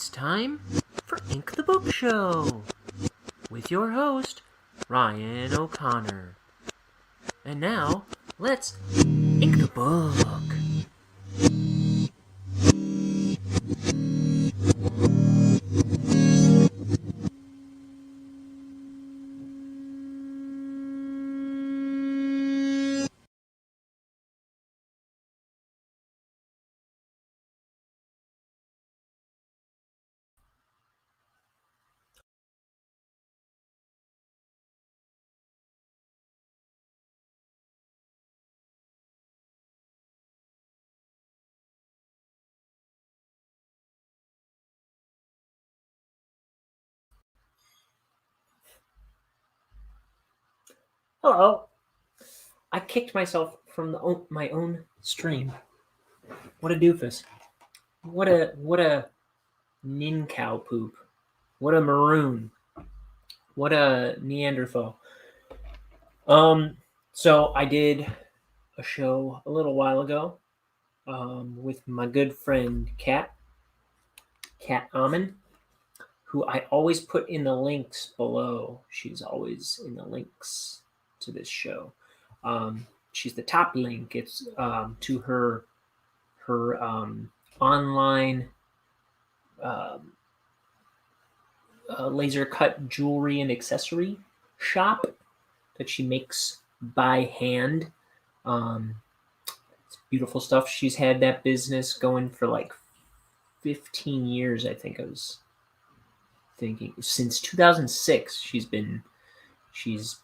It's time for Ink the Book Show with your host, Ryan O'Connor. And now, let's ink the book. Hello. I kicked myself from my own stream. What a doofus. What a nincow poop. What a maroon. What a Neanderthal. So I did a show a little while ago with my good friend Kat Amon, who I always put in the links below. She's always in the links to this show. She's the top link. It's to her online laser cut jewelry and accessory shop that she makes by hand. It's beautiful stuff. She's had that business going for like 15 years, I think. I was thinking since 2006 she's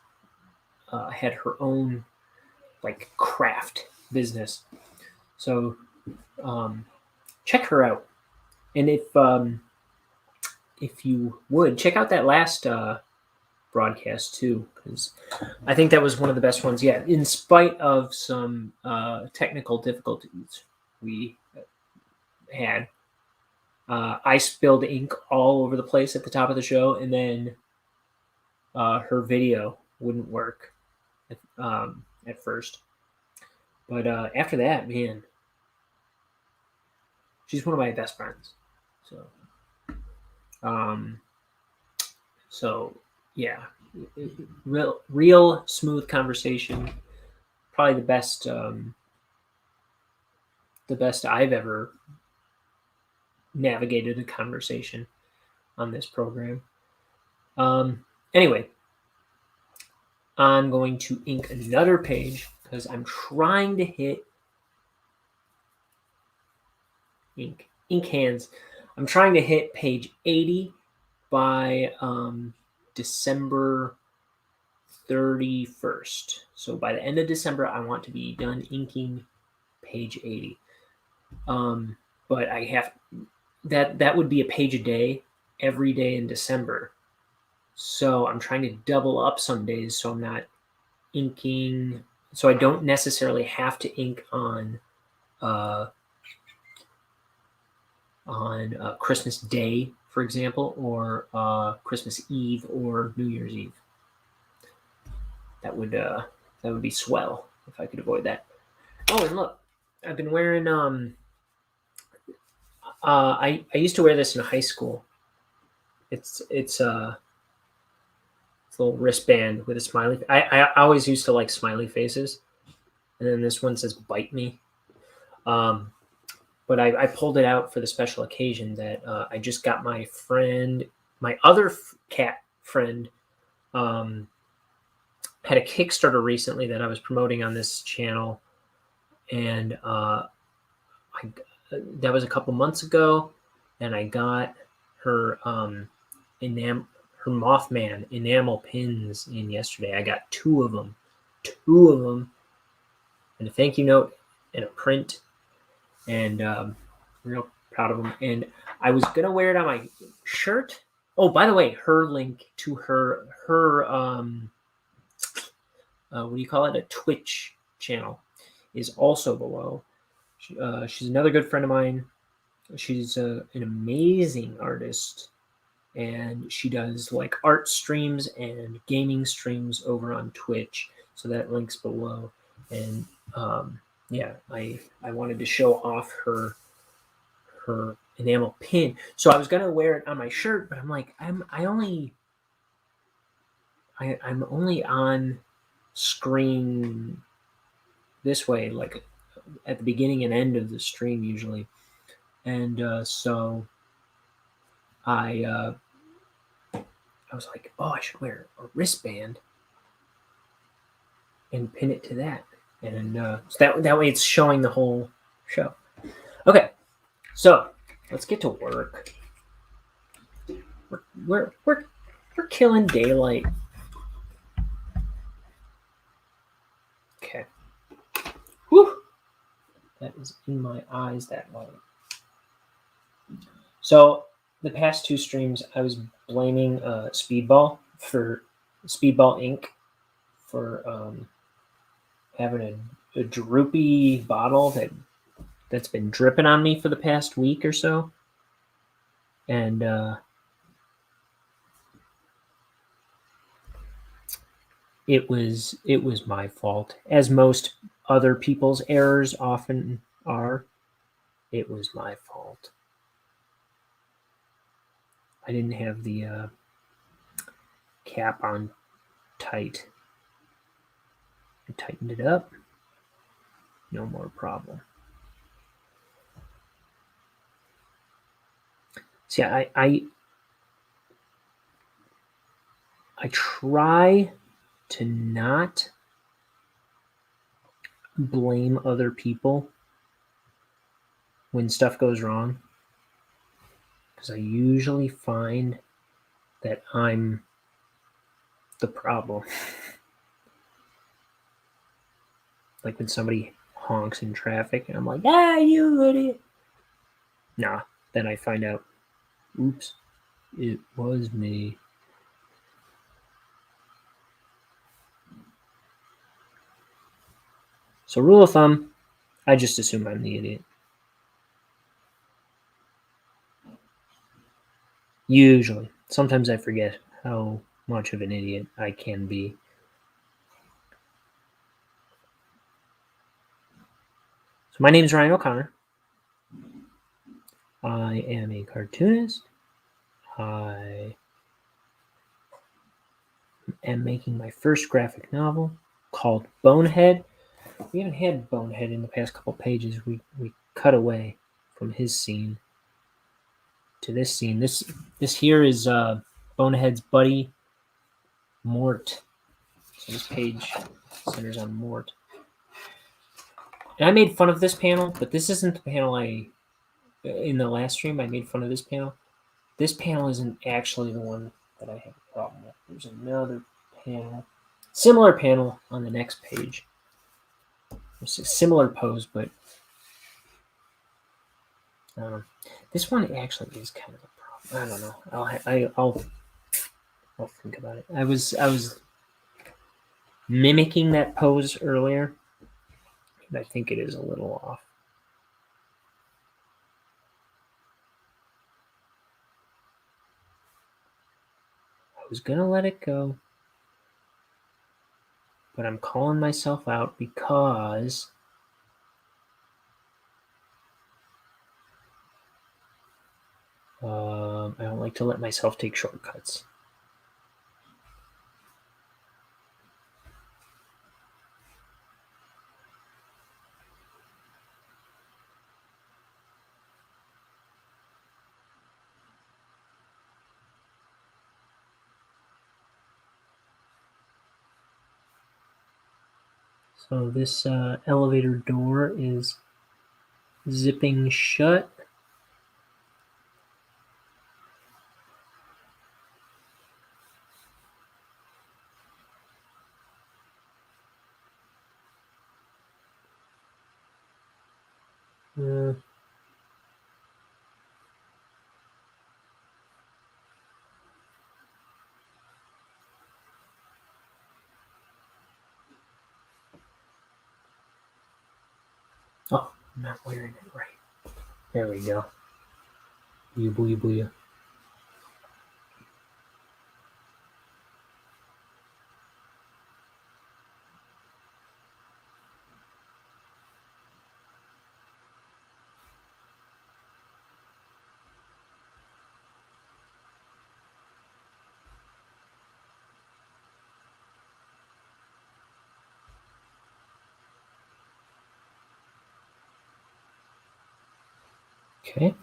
had her own like craft business. So check her out, and if you would check out that last broadcast too, because I think that was one of the best ones yet, in spite of some technical difficulties we had. I spilled ink all over the place at the top of the show, and then her video wouldn't work at first. But after that, man, she's one of my best friends. So yeah, real smooth conversation. Probably the best I've ever navigated a conversation on this program. Anyway, I'm going to ink another page because I'm trying to hit ink hands. I'm trying to hit page 80 by December 31st. So by the end of December, I want to be done inking page 80. But I have that would be a page a day every day in December. So I'm trying to double up some days so I'm not inking, so I don't necessarily have to ink on Christmas Day, for example, or Christmas Eve or New Year's Eve. That would be swell if I could avoid that. Oh, and look, I've been wearing I used to wear this in high school. It's a little wristband with a smiley. I always used to like smiley faces, and then this one says "bite me." But I pulled it out for the special occasion that I just got my other cat friend, had a Kickstarter recently that I was promoting on this channel, and that was a couple months ago, and I got her her Mothman enamel pins in yesterday. I got two of them, and a thank you note and a print, and real proud of them. And I was gonna wear it on my shirt. Oh, by the way, her link to her what do you call it? A Twitch channel is also below. She's another good friend of mine. She's an amazing artist, and she does like art streams and gaming streams over on Twitch. So that link's below. And yeah, I wanted to show off her enamel pin. So I was gonna wear it on my shirt, but I'm like, I'm only on screen this way, like at the beginning and end of the stream usually, and so I was like, oh, I should wear a wristband and pin it to that, and so that way it's showing the whole show. Okay, so let's get to work. We're killing daylight. Okay. Whew. That is in my eyes, that light. So the past two streams, I was blaming Speedball Inc. for having a droopy bottle that's been dripping on me for the past week or so, and it was my fault, as most other people's errors often are. It was my fault. I didn't have the cap on tight. I tightened it up. No more problem. See, I try to not blame other people when stuff goes wrong, because I usually find that I'm the problem. Like when somebody honks in traffic and I'm like, ah, you idiot. Nah, then I find out, oops, it was me. So rule of thumb, I just assume I'm the idiot. Usually. Sometimes I forget how much of an idiot I can be. So my name is Ryan O'Connor. I am a cartoonist. I am making my first graphic novel called Bonehead. We haven't had Bonehead in the past couple pages. We cut away from his scene to this scene. This here is Bonehead's buddy, Mort. So this page centers on Mort. And I made fun of this panel, but this isn't the panel in the last stream I made fun of this panel. This panel isn't actually the one that I have a problem with. There's another panel, similar panel on the next page. It's a similar pose, but this one actually is kind of a problem. I don't know. I'll think about it. I was mimicking that pose earlier, and I think it is a little off. I was gonna let it go, but I'm calling myself out because I don't like to let myself take shortcuts. So this elevator door is zipping shut. Oh, I'm not wearing it right. There we go. Booyah, booyah. Okay.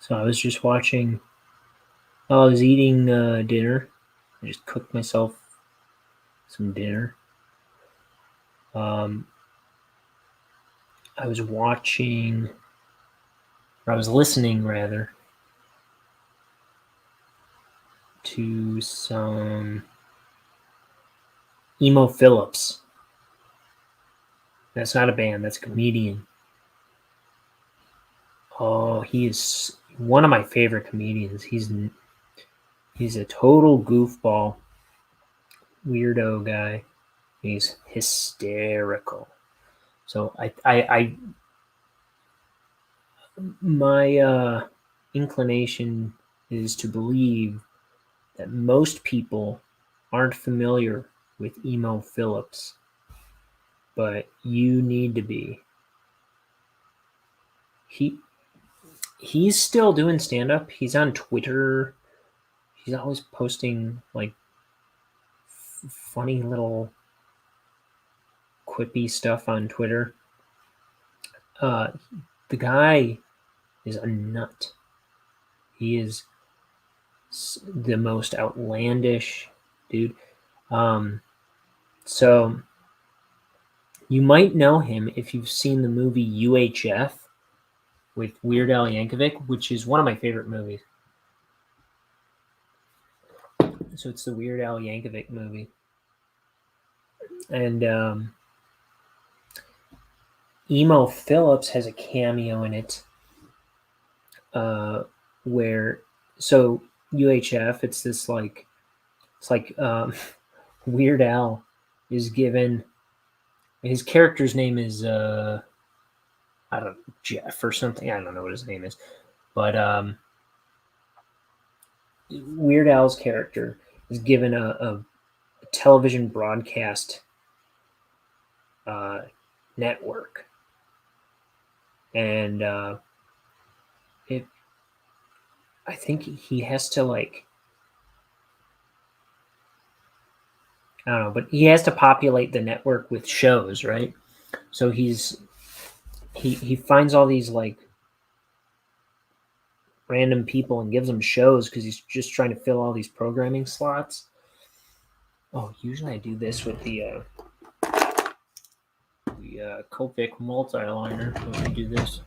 So I was just watching. I was eating dinner. I just cooked myself some dinner. I was watching, or I was listening rather, to some Emo Phillips. That's not a band, that's a comedian. Oh, he is one of my favorite comedians. He's a total goofball, weirdo guy. He's hysterical. So my inclination is to believe that most people aren't familiar with Emo Phillips, but you need to be. He's still doing stand up. He's on Twitter. He's always posting like funny little quippy stuff on Twitter. The guy is a nut. He is the most outlandish dude. So you might know him if you've seen the movie UHF with Weird Al Yankovic, which is one of my favorite movies. So it's the Weird Al Yankovic movie. And Emo Phillips has a cameo in it where, so UHF, it's this like, it's like Weird Al is given, his character's name is, I don't know, Jeff or something. I don't know what his name is. But Weird Al's character is given a television broadcast network. And I think he has to like, I don't know, but he has to populate the network with shows, right? So he finds all these like random people and gives them shows because he's just trying to fill all these programming slots. Oh, usually I do this with the Copic multi-liner when I do this.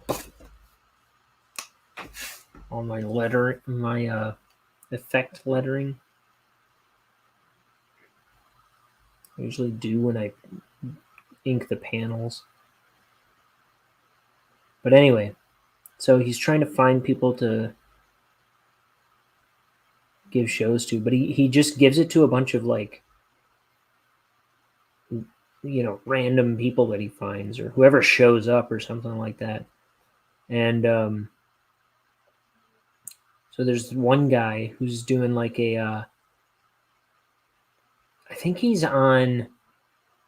All my effect lettering. I usually do when I ink the panels. But anyway, so he's trying to find people to give shows to, but he just gives it to a bunch of like, random people that he finds or whoever shows up or something like that. And so there's one guy who's doing like I think he's on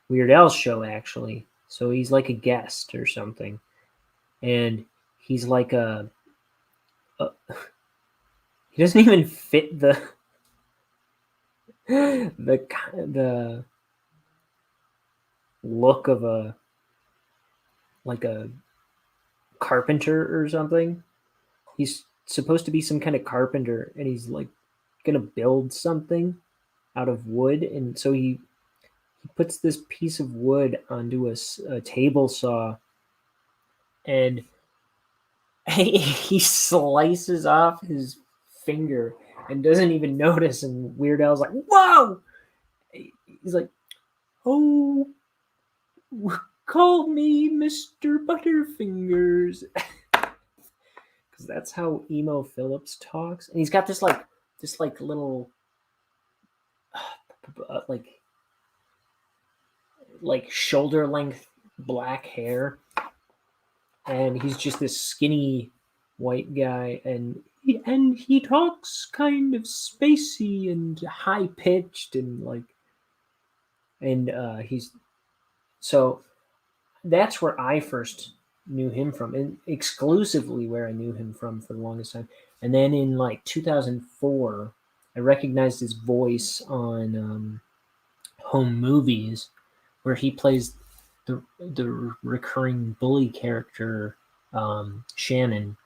Weird Al's show actually. So he's like a guest or something. And he's like he doesn't even fit the look of a carpenter or something. He's supposed to be some kind of carpenter, and he's like gonna build something out of wood, and so he puts this piece of wood onto a table saw, and he slices off his finger and doesn't even notice. And Weird Al's like, "Whoa!" He's like, "Oh, call me Mr. Butterfingers." Because that's how Emo Phillips talks. And he's got this little like shoulder length black hair, and he's just this skinny white guy, and he talks kind of spacey and high pitched, and he's so that's where I first knew him from, and exclusively where I knew him from for the longest time. And then in like 2004, I recognized his voice on Home Movies, where he plays the recurring bully character Shannon,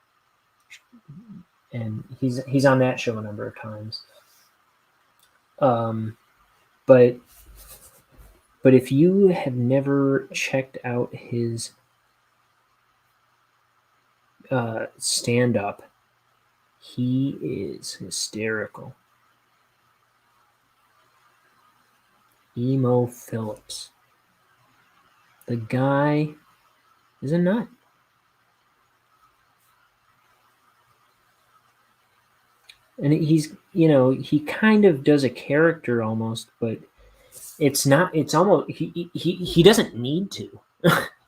and he's on that show a number of times. But if you have never checked out his stand up, he is hysterical. Emo Phillips. The guy is a nut. And he's, he kind of does a character almost, but it's not, it's almost, he doesn't need to.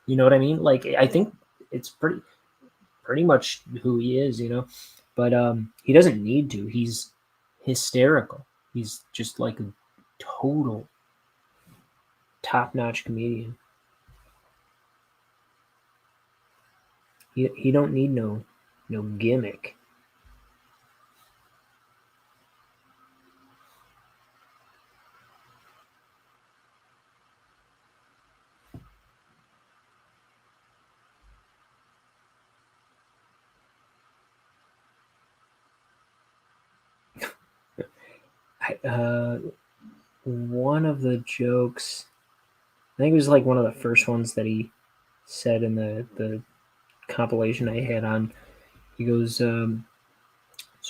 You know what I mean? Like, I think it's pretty much who he is, but he doesn't need to. He's hysterical. He's just like a total top-notch comedian. He don't need no gimmick. One of the jokes, I think it was like one of the first ones that he said in the compilation I had on. He goes, so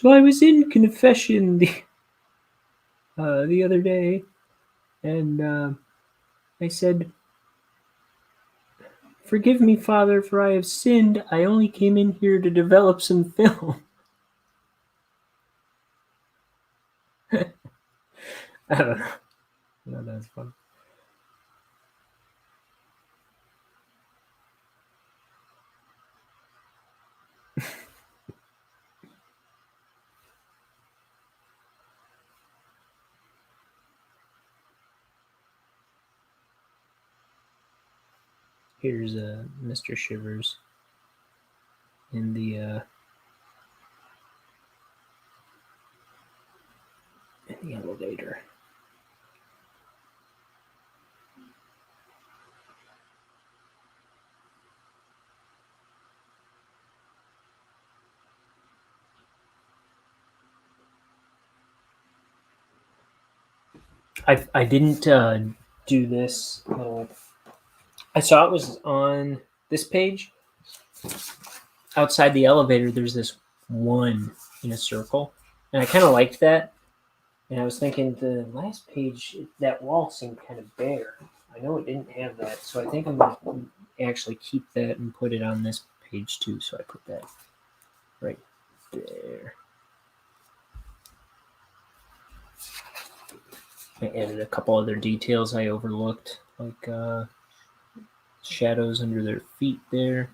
I was in confession the other day, and I said, "Forgive me, Father, for I have sinned. I only came in here to develop some film." I don't know. No, that's fun. Here's Mr. Shivers in the elevator. I didn't do this. I saw it was on this page. Outside the elevator, there's this one in a circle, and I kind of liked that. And I was thinking the last page, that wall seemed kind of bare. I know it didn't have that, so I think I'm going to actually keep that and put it on this page too. So I put that right there. I added a couple other details I overlooked, like shadows under their feet there.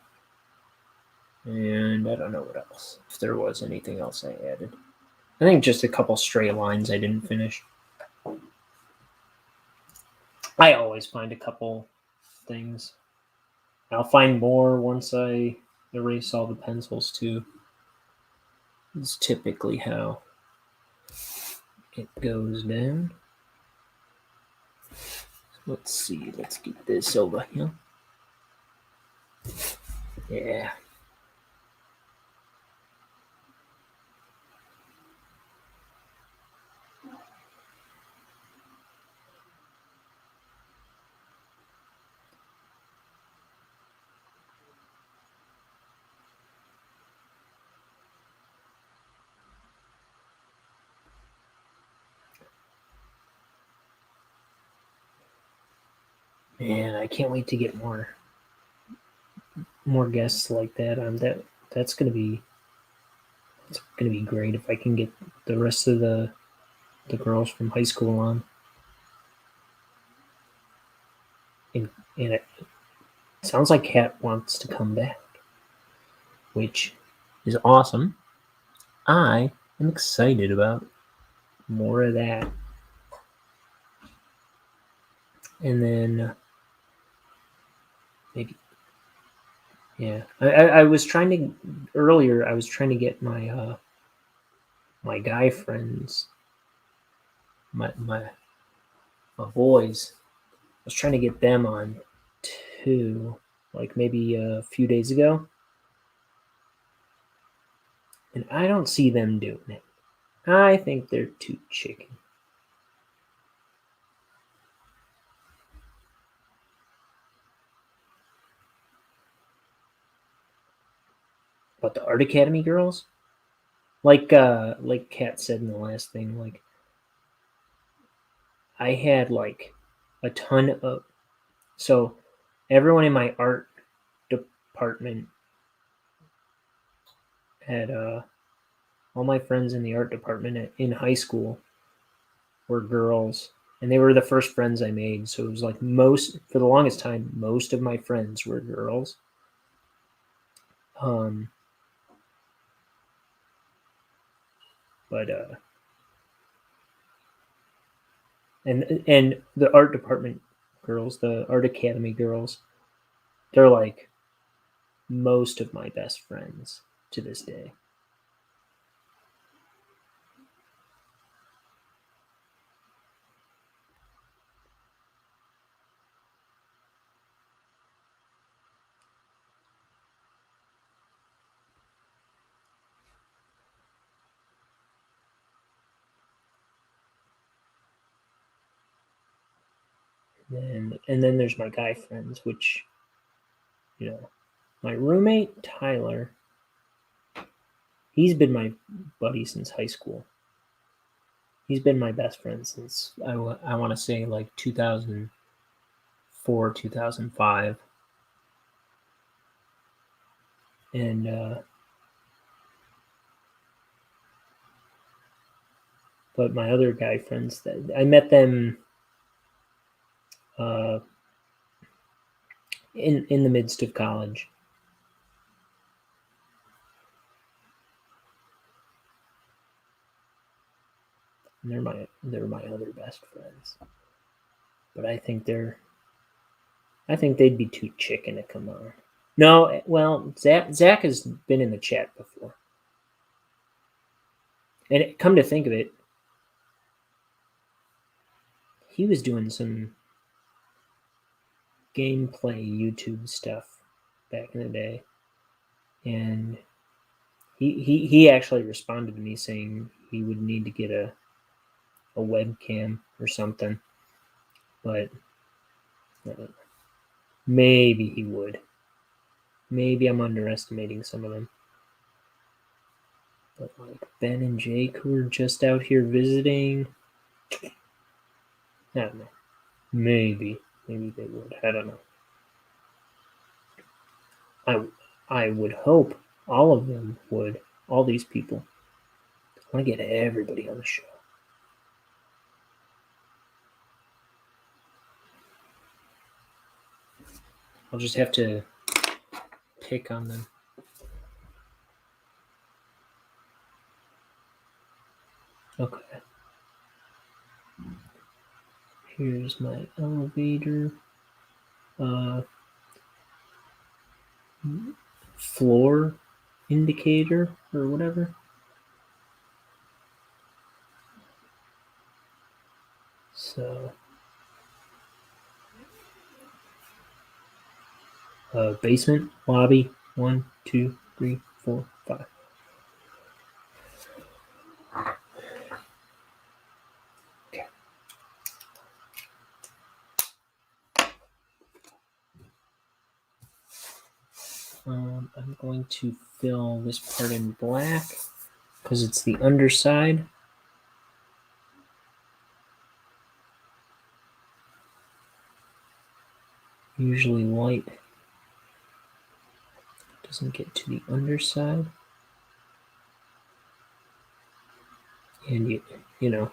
And I don't know what else, if there was anything else I added. I think just a couple stray lines I didn't finish. I always find a couple things. I'll find more once I erase all the pencils too. It's typically how it goes down. Let's see. Let's get this over here. Yeah. Man, I can't wait to get more guests like that on that. It's gonna be great if I can get the rest of the girls from high school on. And it sounds like Kat wants to come back, which is awesome. I am excited about more of that. And then maybe Yeah, I was trying to earlier. I was trying to get my guy friends, my boys. I was trying to get them on too, like maybe a few days ago, and I don't see them doing it. I think they're too chicken. But the Art Academy girls, like Kat said in the last thing, like I had like a ton of so everyone in my art department had all my friends in the art department in high school were girls, and they were the first friends I made. So it was like most for the longest time, most of my friends were girls. Um, but and the art department girls, the art academy girls, they're like most of my best friends to this day. And then there's my guy friends, which my roommate Tyler, he's been my buddy since high school. He's been my best friend since I want to say like 2004, 2005. And but my other guy friends, that I met them uh, in the midst of college. And they're my other best friends. But I think they'd be too chicken to come on. No, well, Zach has been in the chat before, and come to think of it, he was doing some gameplay YouTube stuff back in the day, and he actually responded to me saying he would need to get a webcam or something, but maybe he would. Maybe I'm underestimating some of them. But like Ben and Jake, who are just out here visiting, I don't know. Maybe they would. I don't know. I would hope all of them would. All these people. I want to get everybody on the show. I'll just have to pick on them. Okay. Here's my elevator. Floor indicator or whatever. So, basement, lobby, 1, 2, 3, 4, 5. Okay. I'm going to fill this part in black because it's the underside. Usually light doesn't get to the underside. And you know,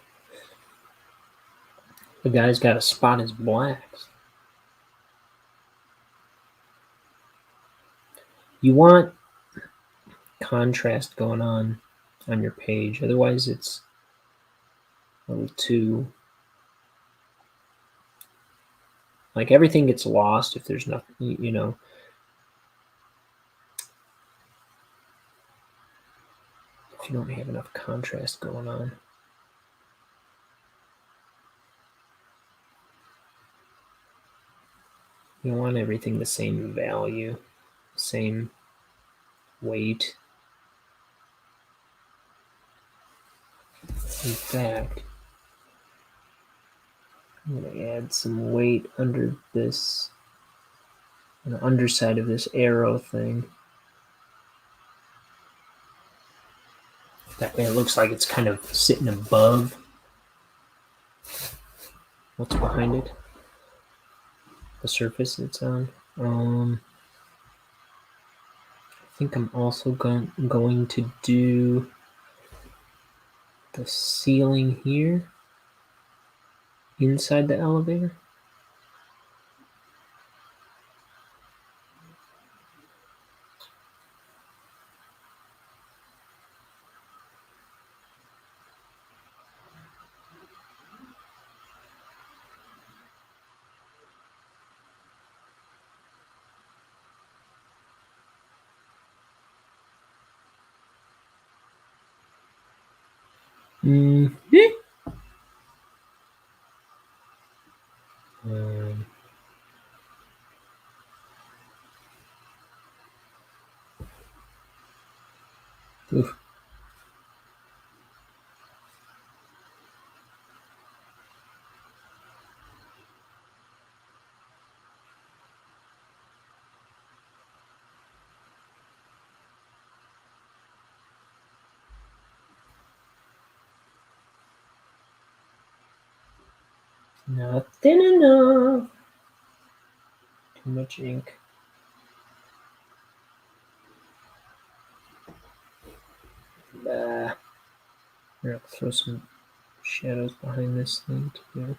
the guy's got to spot his blacks. You want contrast going on your page, otherwise it's a little too, like, everything gets lost if there's nothing, if you don't have enough contrast going on. You want everything the same value, same weight. In fact, I'm going to add some weight under this, on the underside of this arrow thing. That way it looks like it's kind of sitting above what's behind it, the surface it's on. I think I'm also going to do the ceiling here inside the elevator. Oof. Not thin enough. Too much ink. I'm gonna throw some shadows behind this thing too.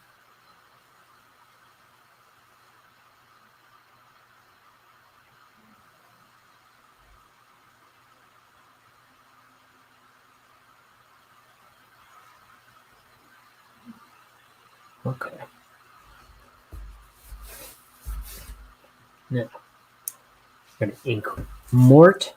Okay. Now, I'm going to ink Mort.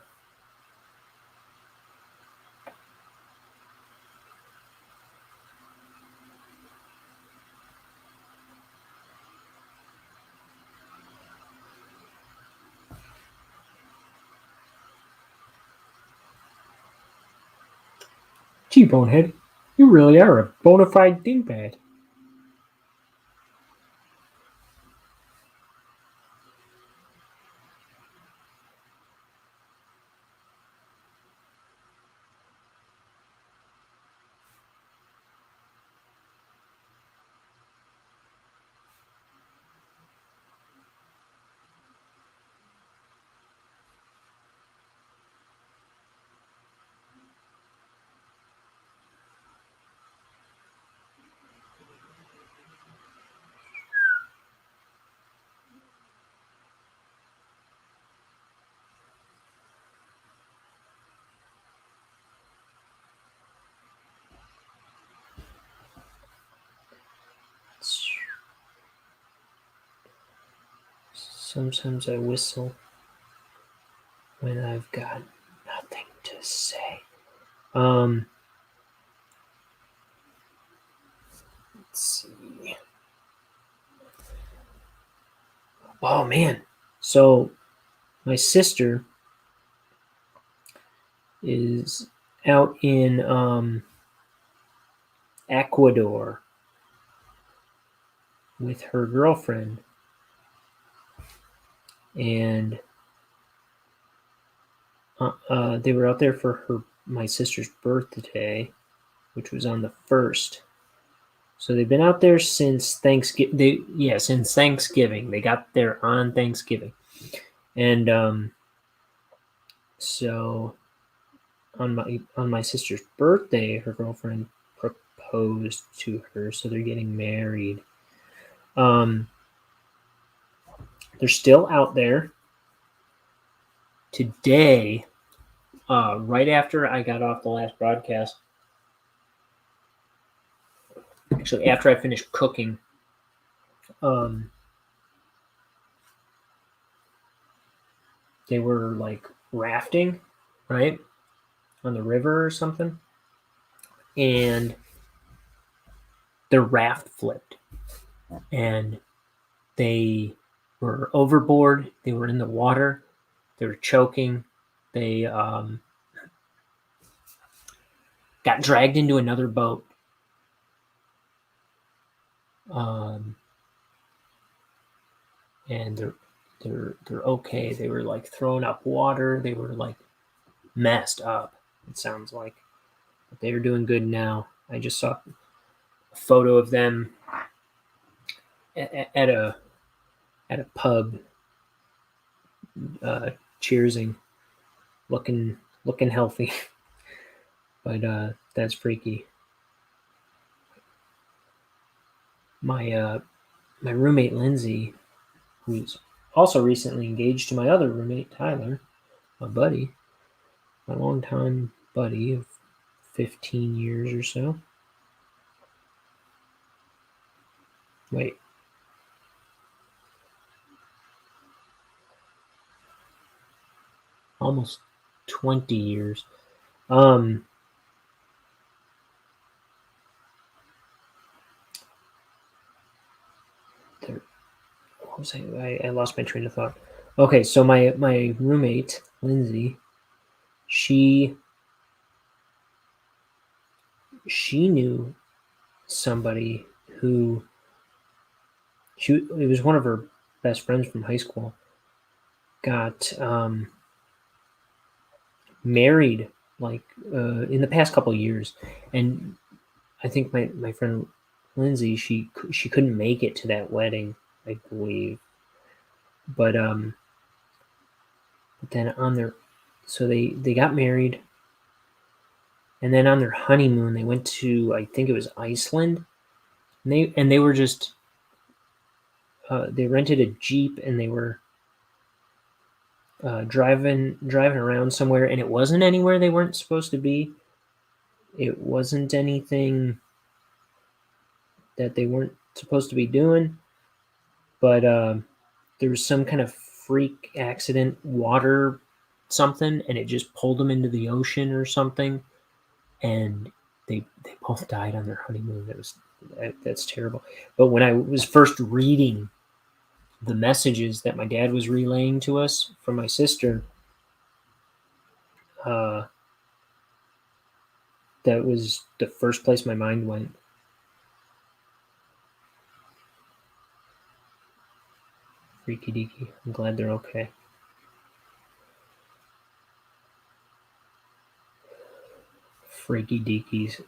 Gee, Bonehead, you really are a bona fide dingbat. Sometimes I whistle when I've got nothing to say. Let's see. Oh man. So my sister is out in Ecuador with her girlfriend, and they were out there for my sister's birthday, which was on the 1st. So they've been out there since Thanksgiving. Since Thanksgiving. They got there on Thanksgiving, and so on my sister's birthday, her girlfriend proposed to her. So they're getting married. They're still out there today. Right after I got off the last broadcast, actually after I finished cooking, they were like rafting, right? on the river or something, and their raft flipped, and they were overboard. They were in the water. They were choking. They got dragged into another boat. And they're okay. They were like throwing up water. They were like messed up. It sounds like, but they are doing good now. I just saw a photo of them at a pub, cheersing, looking healthy. But that's freaky. My roommate Lindsay, who's also recently engaged to my other roommate Tyler, my buddy, my longtime buddy of 15 years or so. Wait. Almost 20 years. What was I lost my train of thought. Okay, so my roommate Lindsay, she knew somebody who it was one of her best friends from high school, got married like in the past couple of years, and I think my friend Lindsay, she couldn't make it to that wedding, I believe, but then on their, so they got married, and then on their honeymoon they went to, I think it was Iceland, and they were just they rented a Jeep, and they were driving around somewhere, and it wasn't anywhere they weren't supposed to be. It wasn't anything that they weren't supposed to be doing, but there was some kind of freak accident, water something, and it just pulled them into the ocean or something, and they both died on their honeymoon. That's terrible. But when I was first reading the messages that my dad was relaying to us from my sister, uh, that was the first place my mind went. Freaky deaky. I'm glad they're okay. Freaky deakies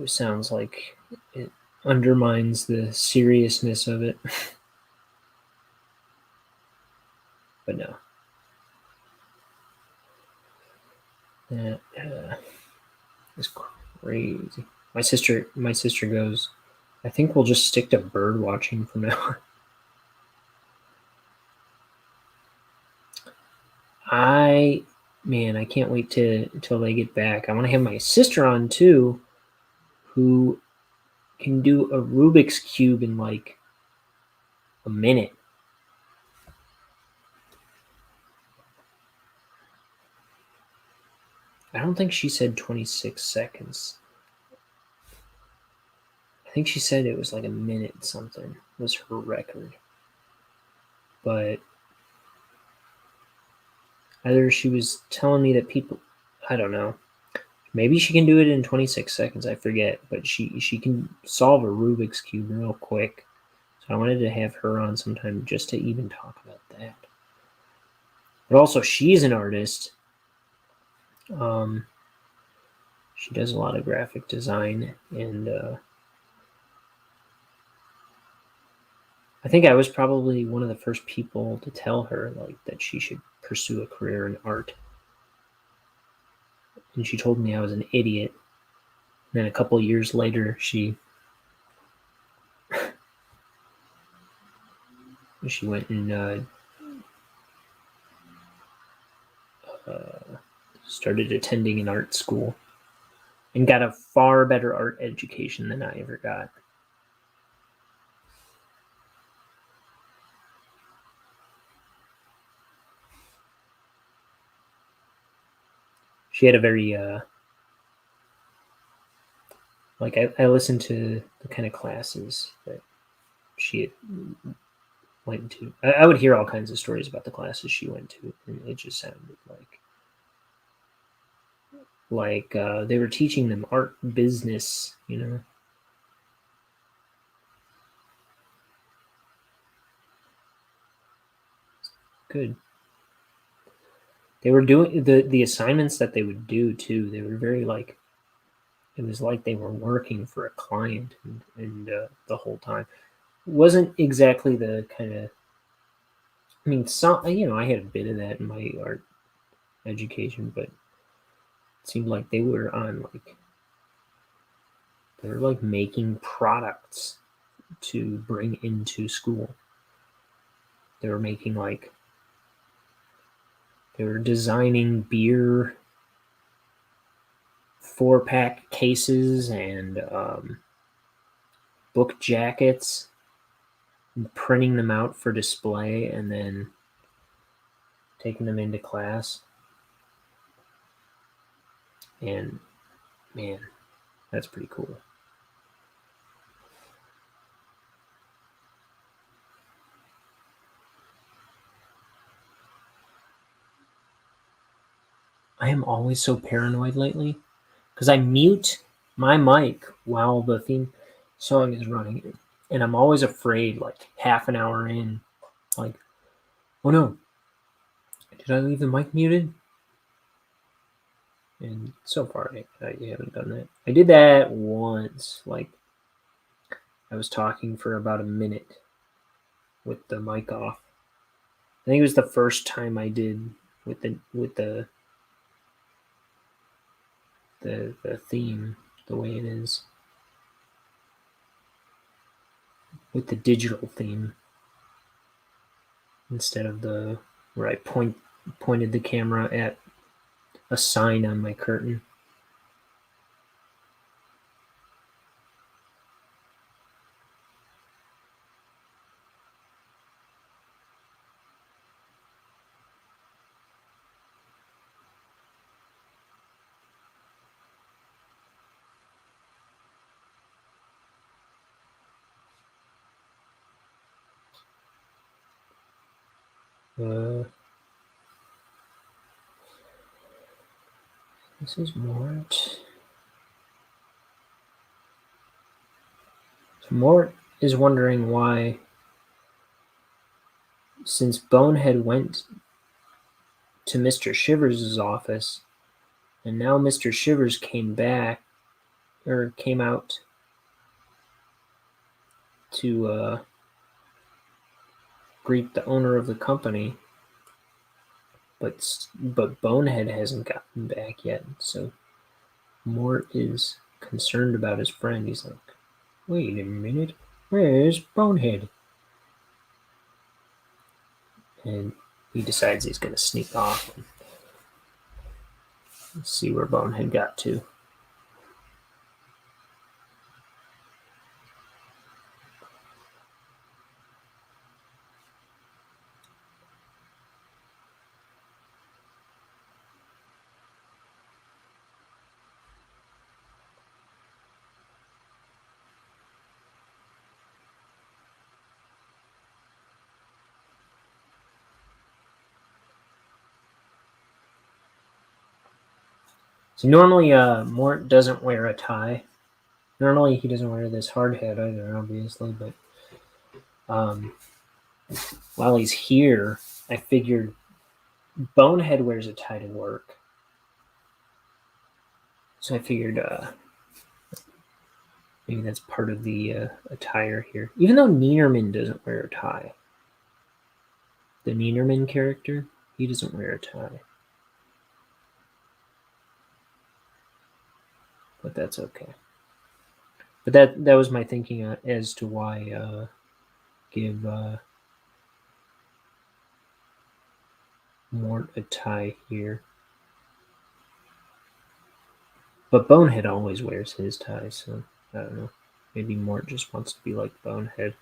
sounds like it undermines the seriousness of it. But no. That is crazy. My sister goes, I think we'll just stick to bird watching from now on. I can't wait till they get back. I want to have my sister on too, who can do a Rubik's Cube in like a minute. I don't think she said 26 seconds. I think she said it was like a minute something was her record. But either she was telling me that people, I don't know. Maybe she can do it in 26 seconds, I forget, but she can solve a Rubik's Cube real quick. So I wanted to have her on sometime just to even talk about that. But also, she's an artist. She does a lot of graphic design, and I think I was probably one of the first people to tell her like that she should pursue a career in art. And she told me I was an idiot. And then a couple years later, she went and started attending an art school and got a far better art education than I ever got. she had a very like I listened to the kind of classes that she had went to. I would hear all kinds of stories about the classes she went to, and it just sounded like they were teaching them art business, you know. Good. They were doing the assignments that they would do too. They were very like, it was like they were working for a client, and the whole time it wasn't exactly the kind of. I mean, some, you know, I had a bit of that in my art education, but it seemed like they were on like, they were like making products to bring into school. They were making like, they were designing beer 4-pack cases and book jackets, and printing them out for display, and then taking them into class. And man, that's pretty cool. I am always so paranoid lately because I mute my mic while the theme song is running, and I'm always afraid, like half an hour in, like, oh no, did I leave the mic muted? And so far, I haven't done that. I did that once, like I was talking for about a minute with the mic off. I think it was the first time I did with the theme the way it is, with the digital theme instead of the where I pointed the camera at a sign on my curtain. This is Mort. So Mort is wondering why, since Bonehead went to Mr. Shivers' office, and now Mr. Shivers came back, or came out to greet the owner of the company, but Bonehead hasn't gotten back yet. So Mort is concerned about his friend. He's like, wait a minute, where's Bonehead? And he decides he's going to sneak off and see where Bonehead got to. So normally Mort doesn't wear a tie. Normally he doesn't wear this hard hat either, obviously, but while he's here, I figured Bonehead wears a tie to work. So I figured maybe that's part of the attire here. Even though Neenerman doesn't wear a tie. The Neenerman character, he doesn't wear a tie. But that's okay. But that was my thinking as to why give Mort a tie here. But Bonehead always wears his tie, so I don't know. Maybe Mort just wants to be like Bonehead.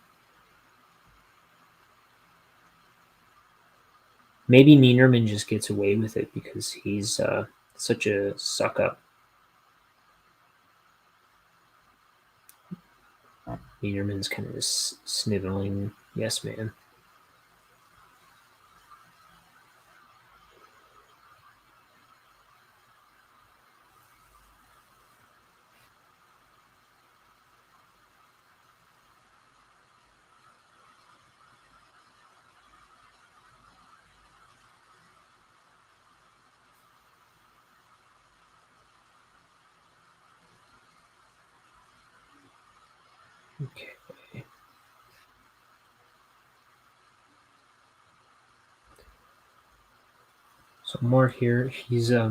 Maybe Neenerman just gets away with it because he's such a suck up. Niederman's kind of this sniveling yes man. Okay. So more here. He's I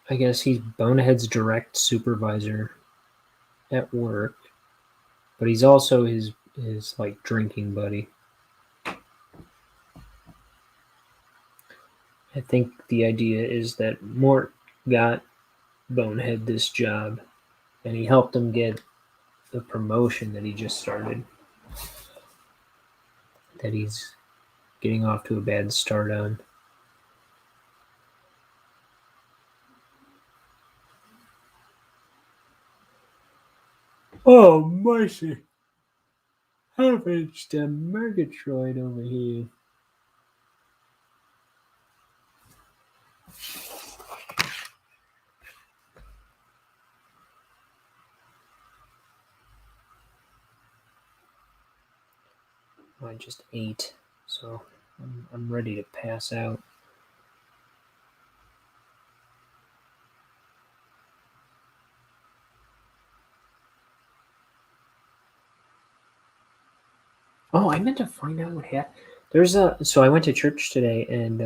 guess he's Bonehead's direct supervisor at work, but he's also his like drinking buddy. I think the idea is that Mort got Bonehead this job, and he helped him get the promotion that he just started. That he's getting off to a bad start on. Oh, mercy. Havage the Murgatroyd over here. I just ate, so I'm ready to pass out. Oh, I meant to find out what happened. So I went to church today, and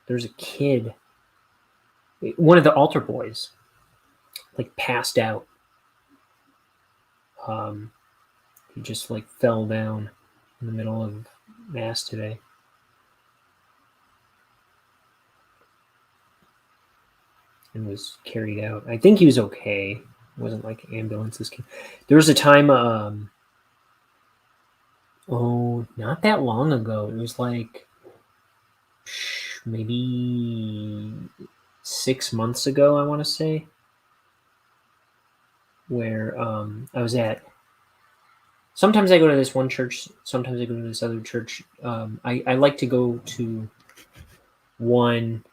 there's a kid, one of the altar boys, like passed out. He just like fell down in the middle of mass today. And was carried out. I think he was okay. It wasn't like ambulances came. There was a time, not that long ago. It was like maybe 6 months ago, I want to say, where I was at. Sometimes I go to this one church. Sometimes I go to this other church. I like to go to one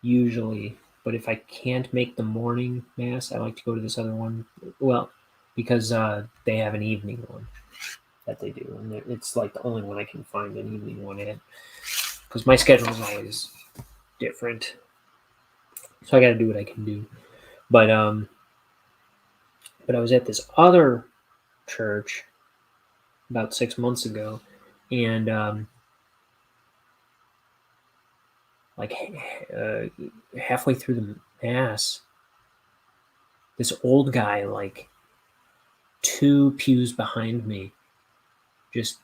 usually, but if I can't make the morning mass, I like to go to this other one. Well, because they have an evening one that they do, and it's like the only one I can find an evening one at, because my schedule is always different, so I got to do what I can do. But I was at this other church about 6 months ago, and like halfway through the mass, this old guy, like 2 pews behind me, just,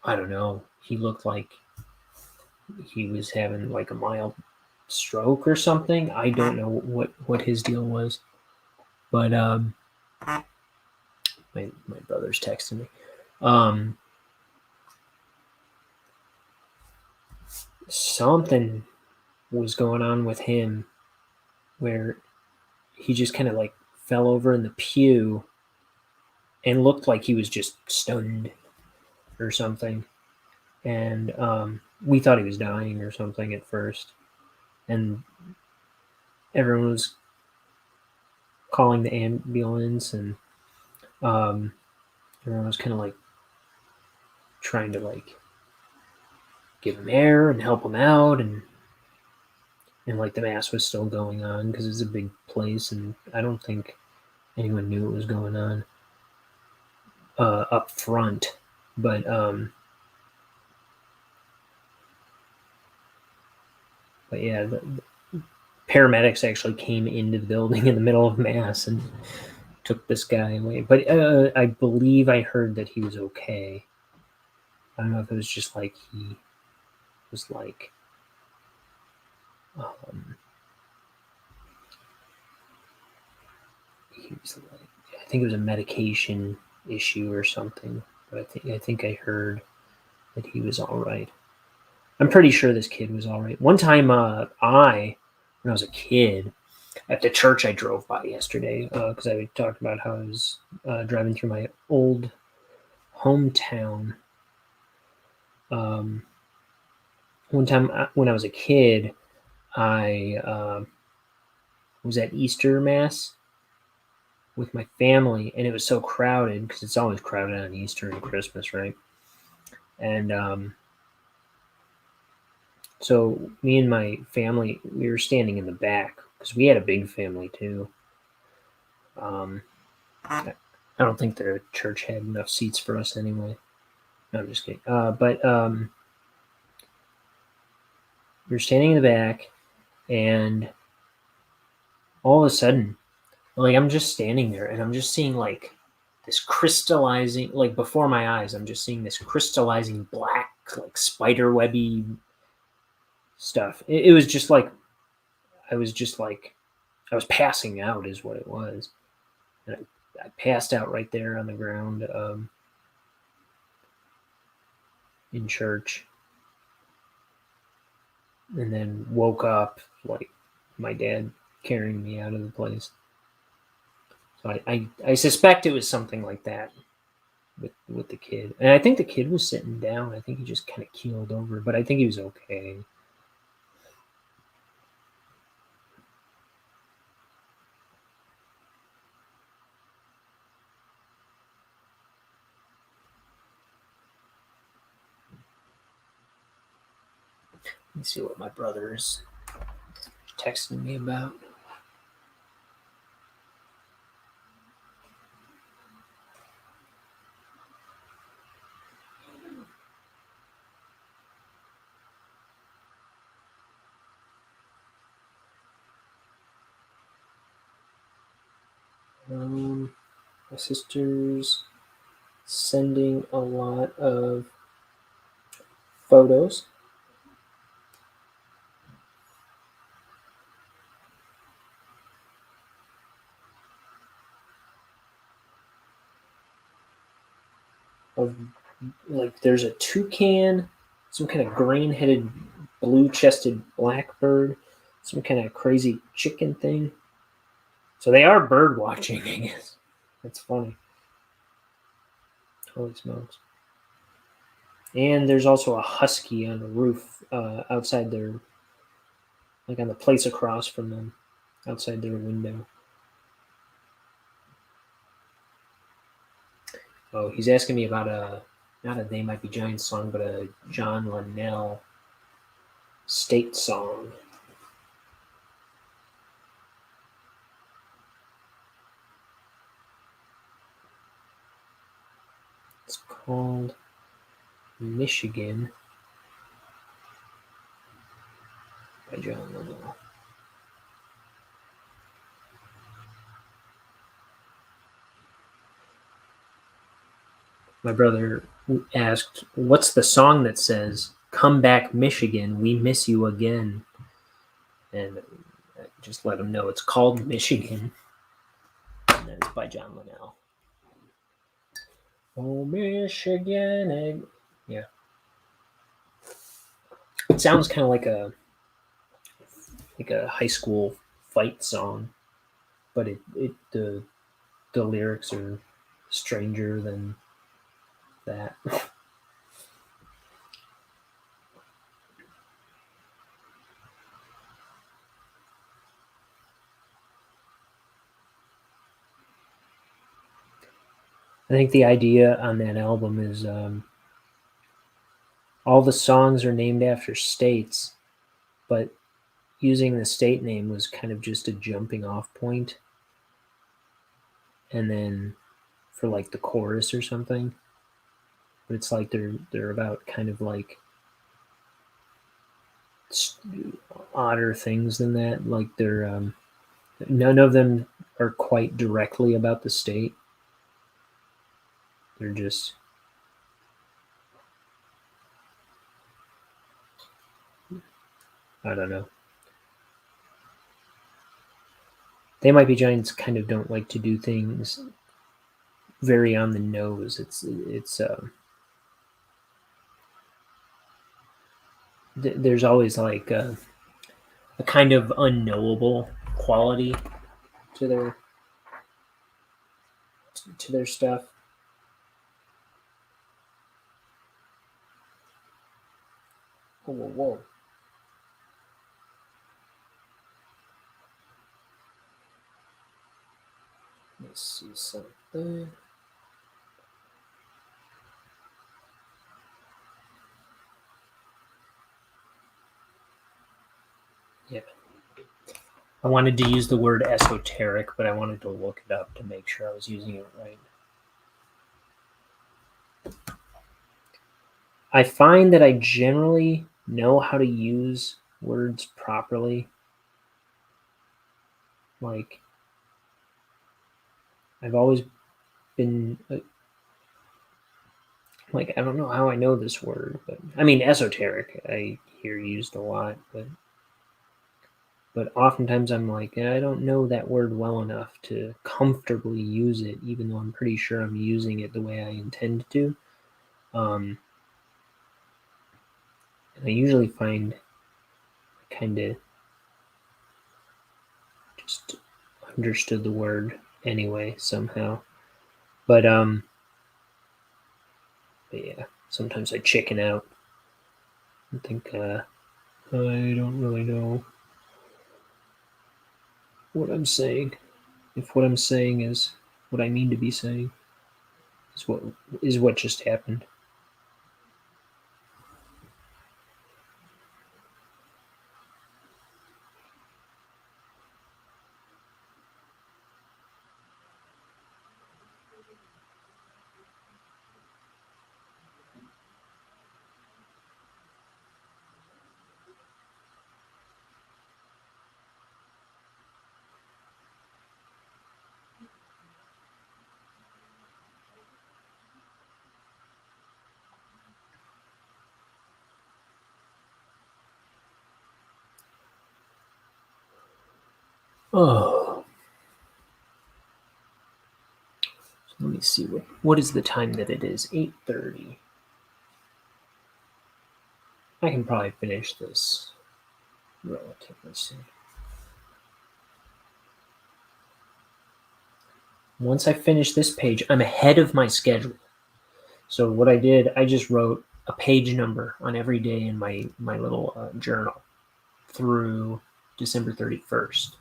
I don't know, he looked like he was having like a mild stroke or something. I don't know what his deal was, but my brother's texting me. Something was going on with him where he just kind of like fell over in the pew and looked like he was just stunned or something. And we thought he was dying or something at first. And everyone was calling the ambulance, and everyone was kind of like trying to like give him air and help him out, and like the mass was still going on because it's a big place, and I don't think anyone knew what was going on up front. But yeah, the paramedics actually came into the building in the middle of mass and took this guy away. But I believe I heard that he was okay. I don't know if it was just like he was like he was like, I think it was a medication issue or something. But I think I heard that he was all right. I'm pretty sure this kid was all right. One time, when I was a kid, at the church I drove by yesterday, because I talked about how I was driving through my old hometown. One time when I was a kid, I was at Easter Mass with my family, and it was so crowded because it's always crowded on Easter and Christmas, right? And so me and my family, we were standing in the back because we had a big family too. I don't think the church had enough seats for us anyway. No, I'm just kidding. But we were standing in the back, and all of a sudden, like I'm just standing there, and I'm just seeing like this crystallizing, like before my eyes, I'm just seeing this crystallizing black, like spider webby stuff. It was just like I was passing out, is what it was, and I passed out right there on the ground in church, and then woke up like my dad carrying me out of the place. So I suspect it was something like that with the kid, and I think the kid was sitting down. I think he just kind of keeled over, but I think he was okay. Let me see what my brother is texting me about. My sister's sending a lot of photos. Of like there's a toucan, some kind of green-headed, blue-chested blackbird, some kind of crazy chicken thing. So they are bird watching, I guess. That's funny. Holy smokes. And there's also a husky on the roof outside their, like on the place across from them, outside their window. Oh, he's asking me about not a They Might Be Giants song, but a John Linnell state song. It's called Michigan by John Linnell. My brother asked, "What's the song that says, 'Come back, Michigan, we miss you again'?" And I just let him know it's called Michigan, and it's by John Linnell. Oh, Michigan. Yeah. It sounds kind of like a high school fight song, but the lyrics are stranger than that. I think the idea on that album is all the songs are named after states, but using the state name was kind of just a jumping off point. And then for like the chorus or something, but it's like they're about kind of like odder things than that. Like they're none of them are quite directly about the state. They're just I don't know. They Might Be Giants kind of don't like to do things very on the nose. It's there's always like a kind of unknowable quality to their stuff. Whoa, whoa, whoa. Let's see something. Yeah. I wanted to use the word esoteric, but I wanted to look it up to make sure I was using it right. I find that I generally know how to use words properly. Like, I've always been like, I don't know how I know this word, but I mean, esoteric, I hear used a lot, but oftentimes I'm like, I don't know that word well enough to comfortably use it, even though I'm pretty sure I'm using it the way I intend to. And I usually find kind of just understood the word anyway somehow. But yeah, sometimes I chicken out and think I don't really know what I'm saying. If what I'm saying is what I mean to be saying, is what just happened. Oh, so let me see what is the time that it is. 8:30. I can probably finish this relatively soon. Once I finish this page, I'm ahead of my schedule. So what I did, I just wrote a page number on every day in my little journal through December 31st,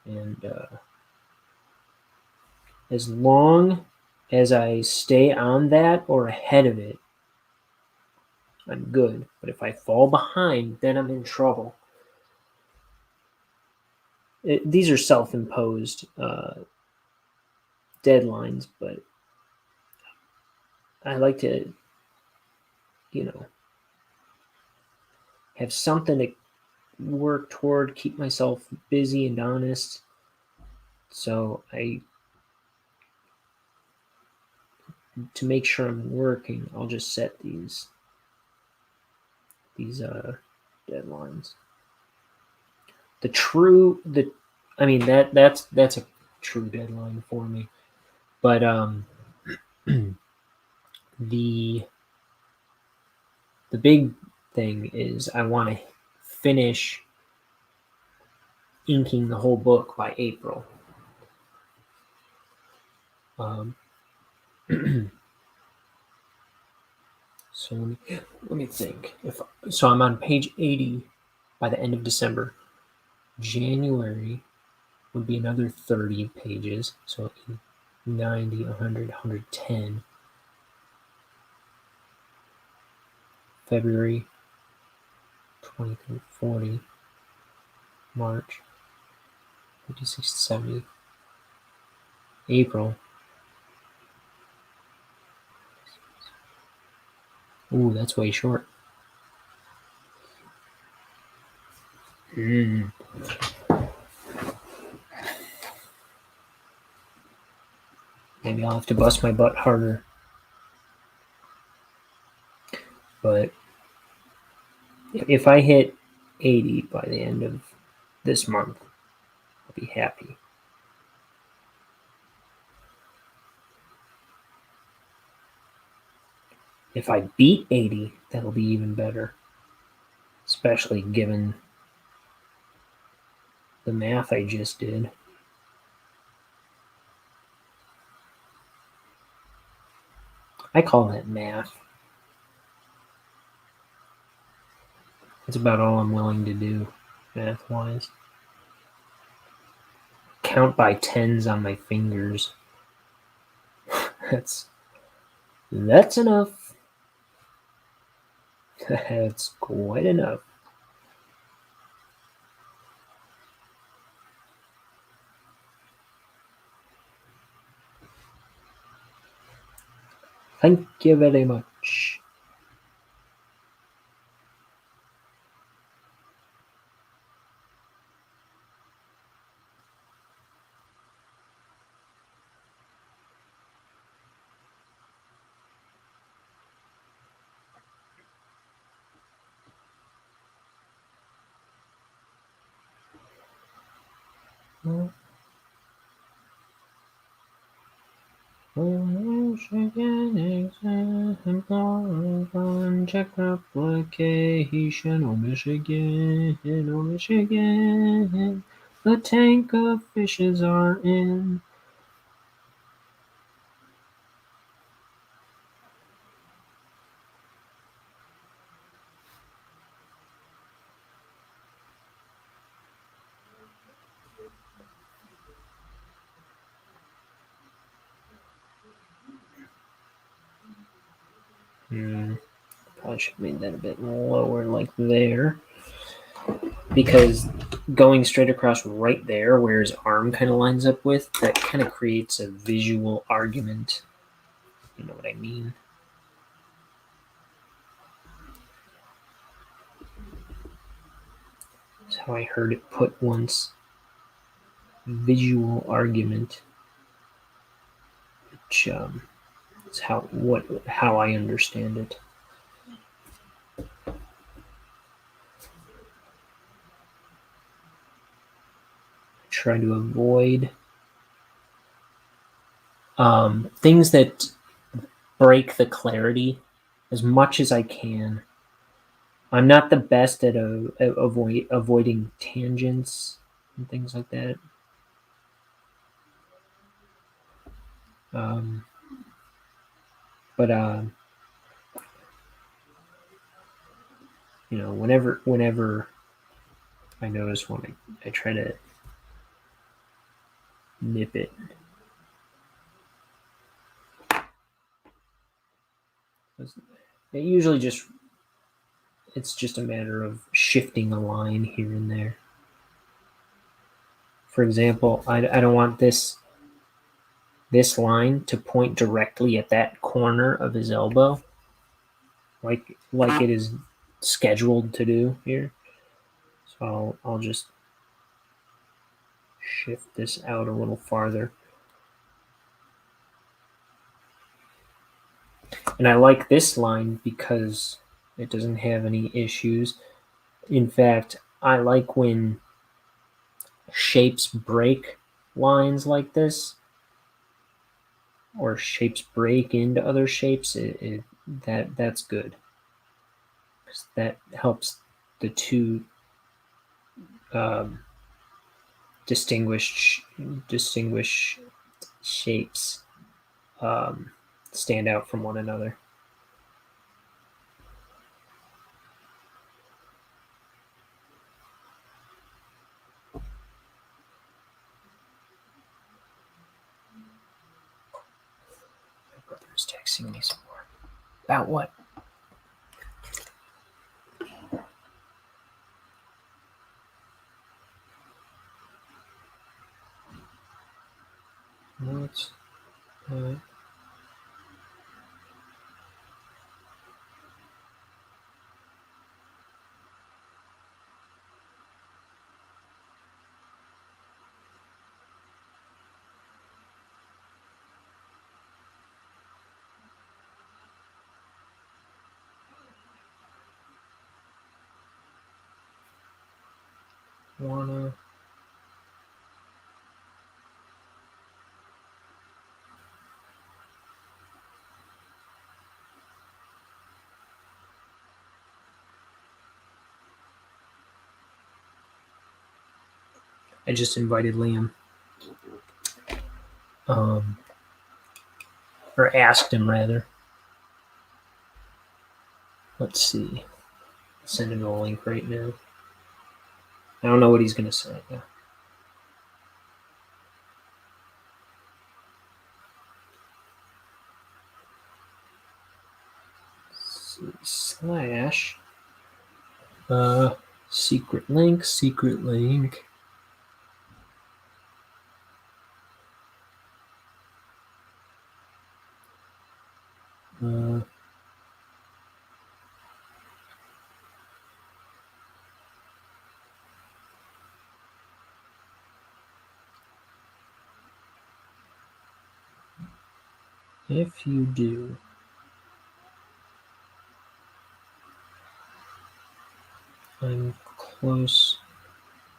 and as long as I stay on that or ahead of it, I'm good. But if I fall behind, then I'm in trouble. These are self-imposed deadlines, but I like to, have something to work toward, keep myself busy and honest. So to make sure I'm working, I'll just set these deadlines. I mean that's a true deadline for me. But the the big thing is I want to finish inking the whole book by April. So let me think. So I'm on page 80 by the end of December. January would be another 30 pages. So 90, 100, 110. February 23, 40. March 50, 60, 70. April. Ooh, that's way short. Maybe I'll have to bust my butt harder. But if I hit 80 by the end of this month, I'll be happy. If I beat 80, that'll be even better. especially given the math I just did. I call that math. It's about all I'm willing to do, math-wise. Count by tens on my fingers. That's enough. That's quite enough. Thank you very much. Check application, oh Michigan, the tank of fishes are in. Probably should have made that a bit lower, like there. Because going straight across right there, where his arm kind of lines up with, that kind of creates a visual argument. You know what I mean? That's how I heard it put once. Visual argument. Which is how I understand it. Try to avoid things that break the clarity as much as I can. I'm not the best at avoiding tangents and things like that. But you know, whenever I notice one, I try to nip it. It usually it's just a matter of shifting a line here and there. For example, I don't want this line to point directly at that corner of his elbow, like it is scheduled to do here. So I'll just shift this out a little farther. And I like this line because it doesn't have any issues. In fact, I like when shapes break lines like this, or shapes break into other shapes. That's good, because that helps the two distinguish shapes stand out from one another. My brother is texting me some more. About what? What's wanna? I just invited Liam. Or asked him, rather. Let's see. Send him a link right now. I don't know what he's going to say. Slash secret link. If you do, I'm close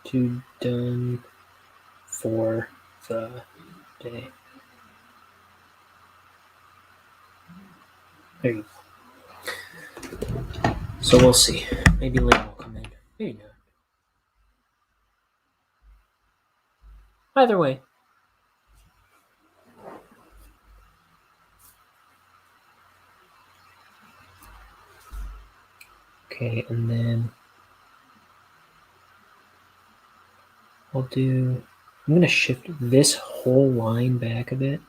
to done for the day. There you go. So we'll see. Maybe Liam will come in. Maybe not. Either way. Okay, and then I'm going to shift this whole line back a bit,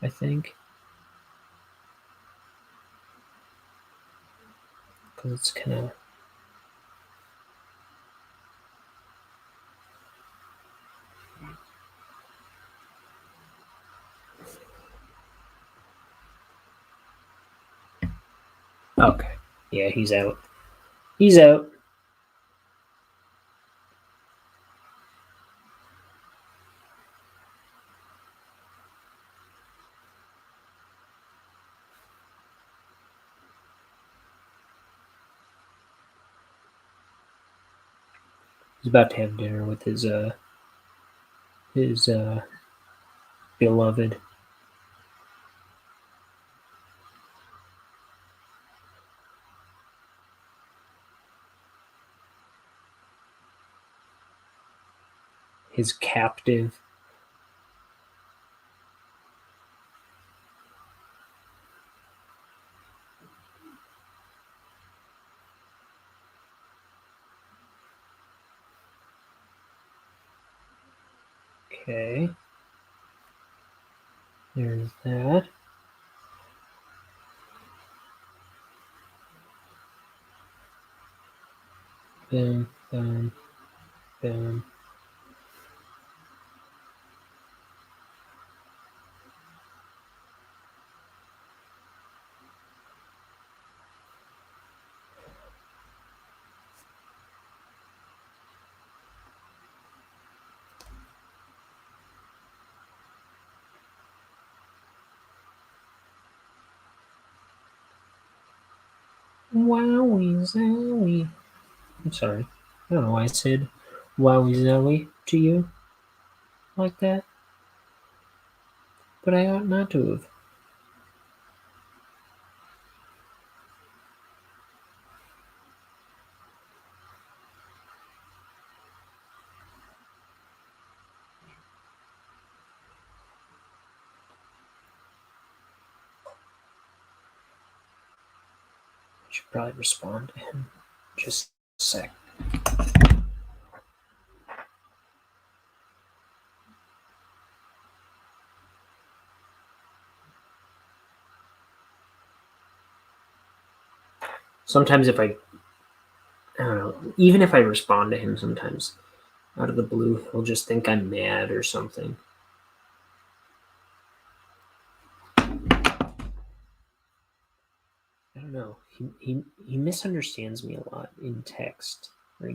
I think. Because it's kind of... Okay. Yeah, he's out. He's out. He's about to have dinner with his beloved. His captive. Okay. There's that. Boom, boom, boom. Wowie zowie. I'm sorry. I don't know why I said wowie zowie to you like that. But I ought not to have. I should probably respond to him. Just a sec. Sometimes if I don't know, even if I respond to him sometimes out of the blue, he'll just think I'm mad or something. I don't know. He misunderstands me a lot in text. Or he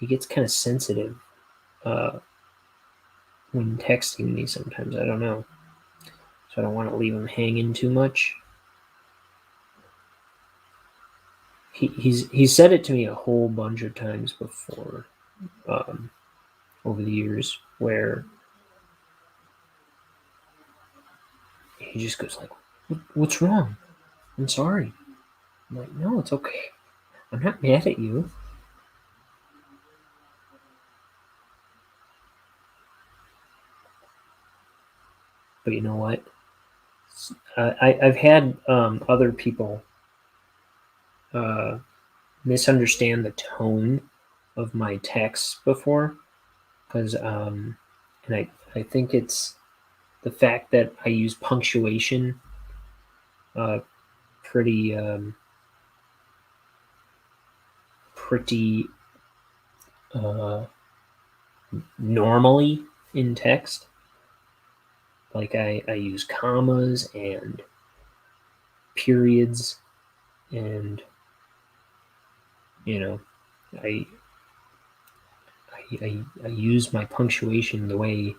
gets kind of sensitive when texting me sometimes. I don't know. So I don't want to leave him hanging too much. He's said it to me a whole bunch of times before, over the years, where he just goes like, "What's wrong? I'm sorry." I'm like, "No, it's okay. I'm not mad at you." but you know what? I've had other people misunderstand the tone of my texts before, because and I think it's the fact that I use punctuation pretty normally in text. Like I use commas and periods, and I I use my punctuation the way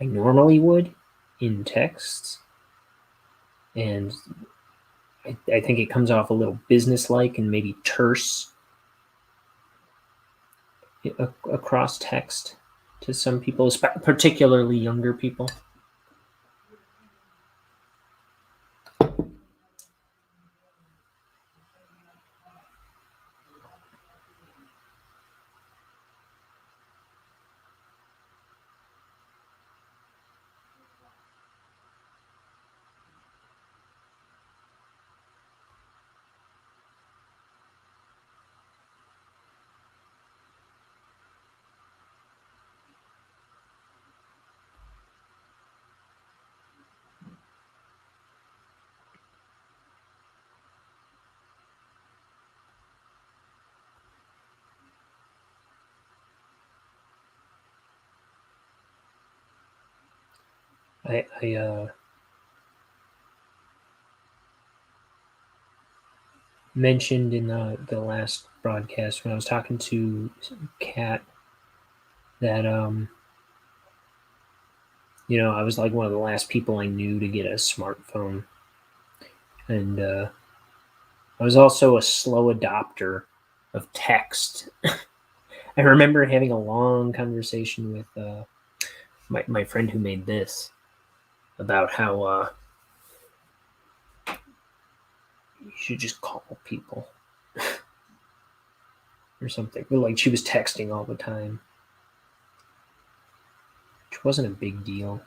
I normally would in texts, and I think it comes off a little businesslike and maybe terse across text to some people, particularly younger people. I mentioned in the last broadcast when I was talking to Kat that I was like one of the last people I knew to get a smartphone, and I was also a slow adopter of text. I remember having a long conversation with my friend who made this about how you should just call people or something. But like she was texting all the time, which wasn't a big deal,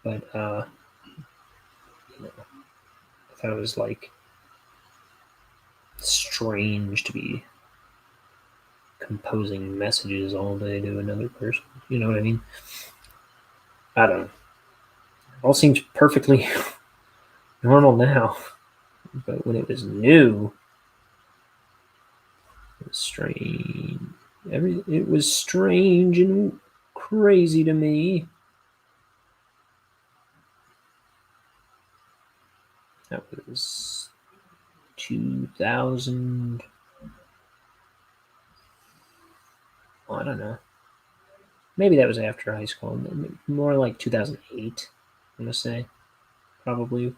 but I thought it was like strange to be composing messages all day to another person. You know what I mean? I don't know. It all seems perfectly normal now, but when it was new, it was strange. It was strange and crazy to me. That was 2000. I don't know. Maybe that was after high school. More like 2008, I'm going to say. Probably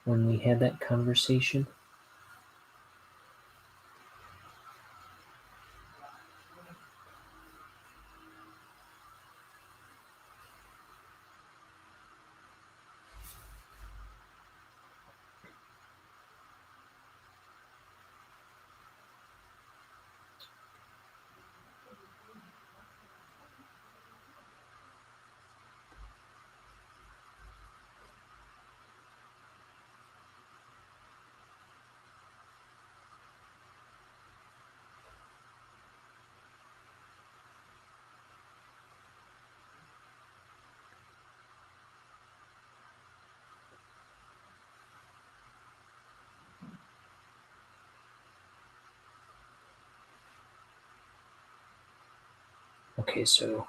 when we had that conversation. Okay, so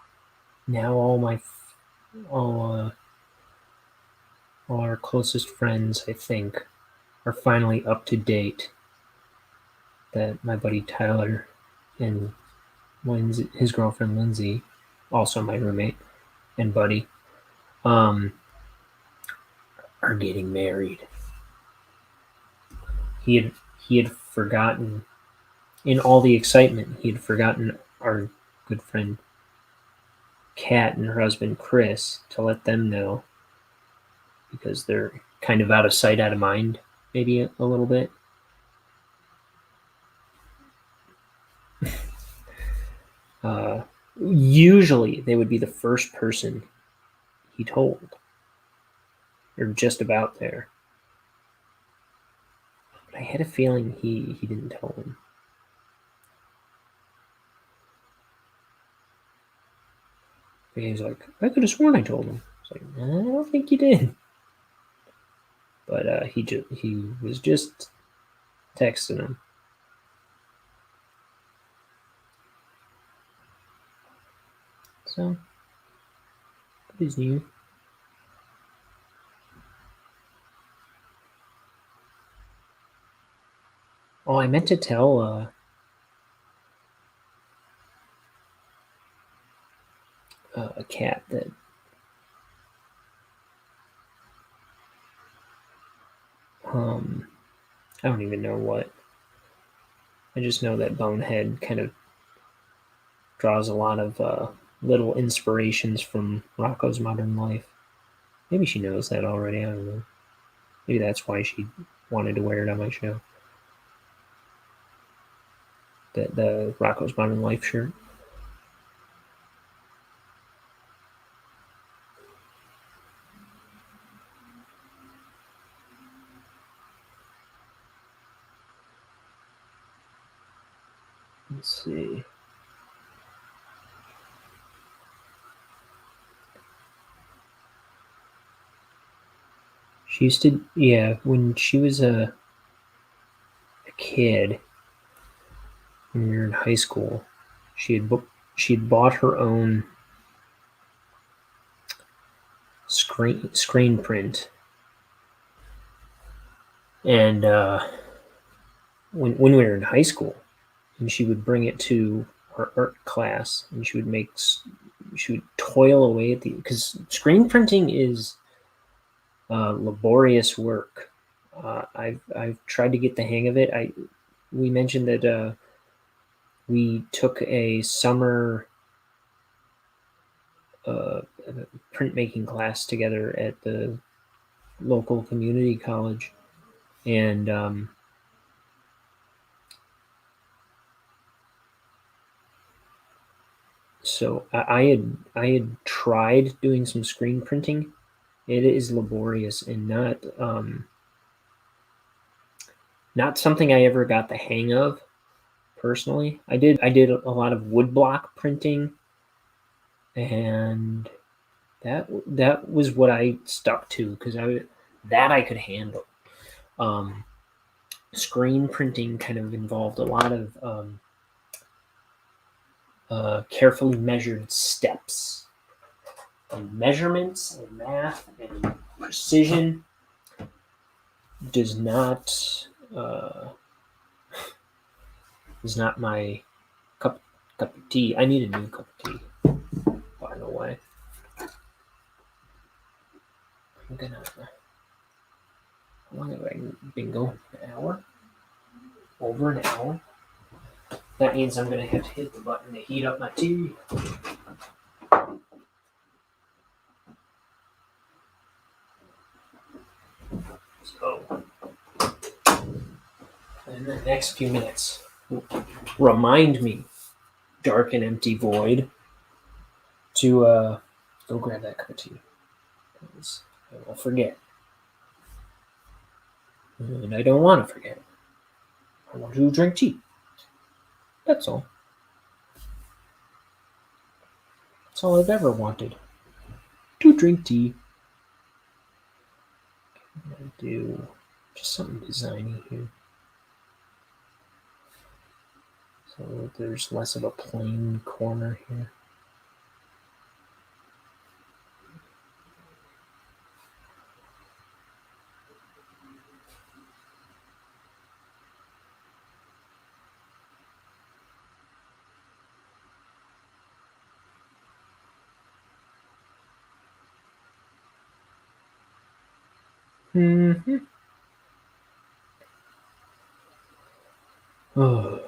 now all our closest friends, I think, are finally up to date. That my buddy Tyler and his girlfriend Lindsay, also my roommate and buddy, are getting married. He had forgotten, in all the excitement, he had forgotten our good friend Kat and her husband Chris to let them know, because they're kind of out of sight, out of mind, maybe a little bit. Usually they would be the first person he told, or just about there. But I had a feeling he didn't tell him. And he's like, I could have sworn I told him. It's like, I don't think you did. But he was just texting him. So, good as new. Oh, I meant to tell a cat that I don't even know what. I just know that Bonehead kind of draws a lot of little inspirations from Rocco's Modern Life. Maybe she knows that already. I don't know. Maybe that's why she wanted to wear it on my show. The Rocco's Modern Life shirt. Let's see. She used to, yeah, when she was a kid, when we were in high school, she'd bought her own screen print, and when we were in high school, and she would bring it to her art class, and she would toil away at because screen printing is laborious work. I've tried to get the hang of it. We mentioned that we took a summer printmaking class together at the local community college, and so I had tried doing some screen printing. It is laborious and not something I ever got the hang of personally. I did a lot of woodblock printing, and that was what I stuck to because I could handle. Screen printing kind of involved a lot of carefully measured steps and measurements and math and precision. Does not is not my cup of tea. I need a new cup of tea, by the way. I'm gonna. How long have I been going? An hour? Over an hour? That means I'm gonna have to hit the button to heat up my tea. So, in the next few minutes, remind me, dark and empty void, to go grab that cup of tea. Because I will forget. And I don't want to forget. I want to drink tea. That's all. That's all I've ever wanted. To drink tea. I'm going to do just something designy here. So there's less of a plain corner here. Mm-hmm. Oh.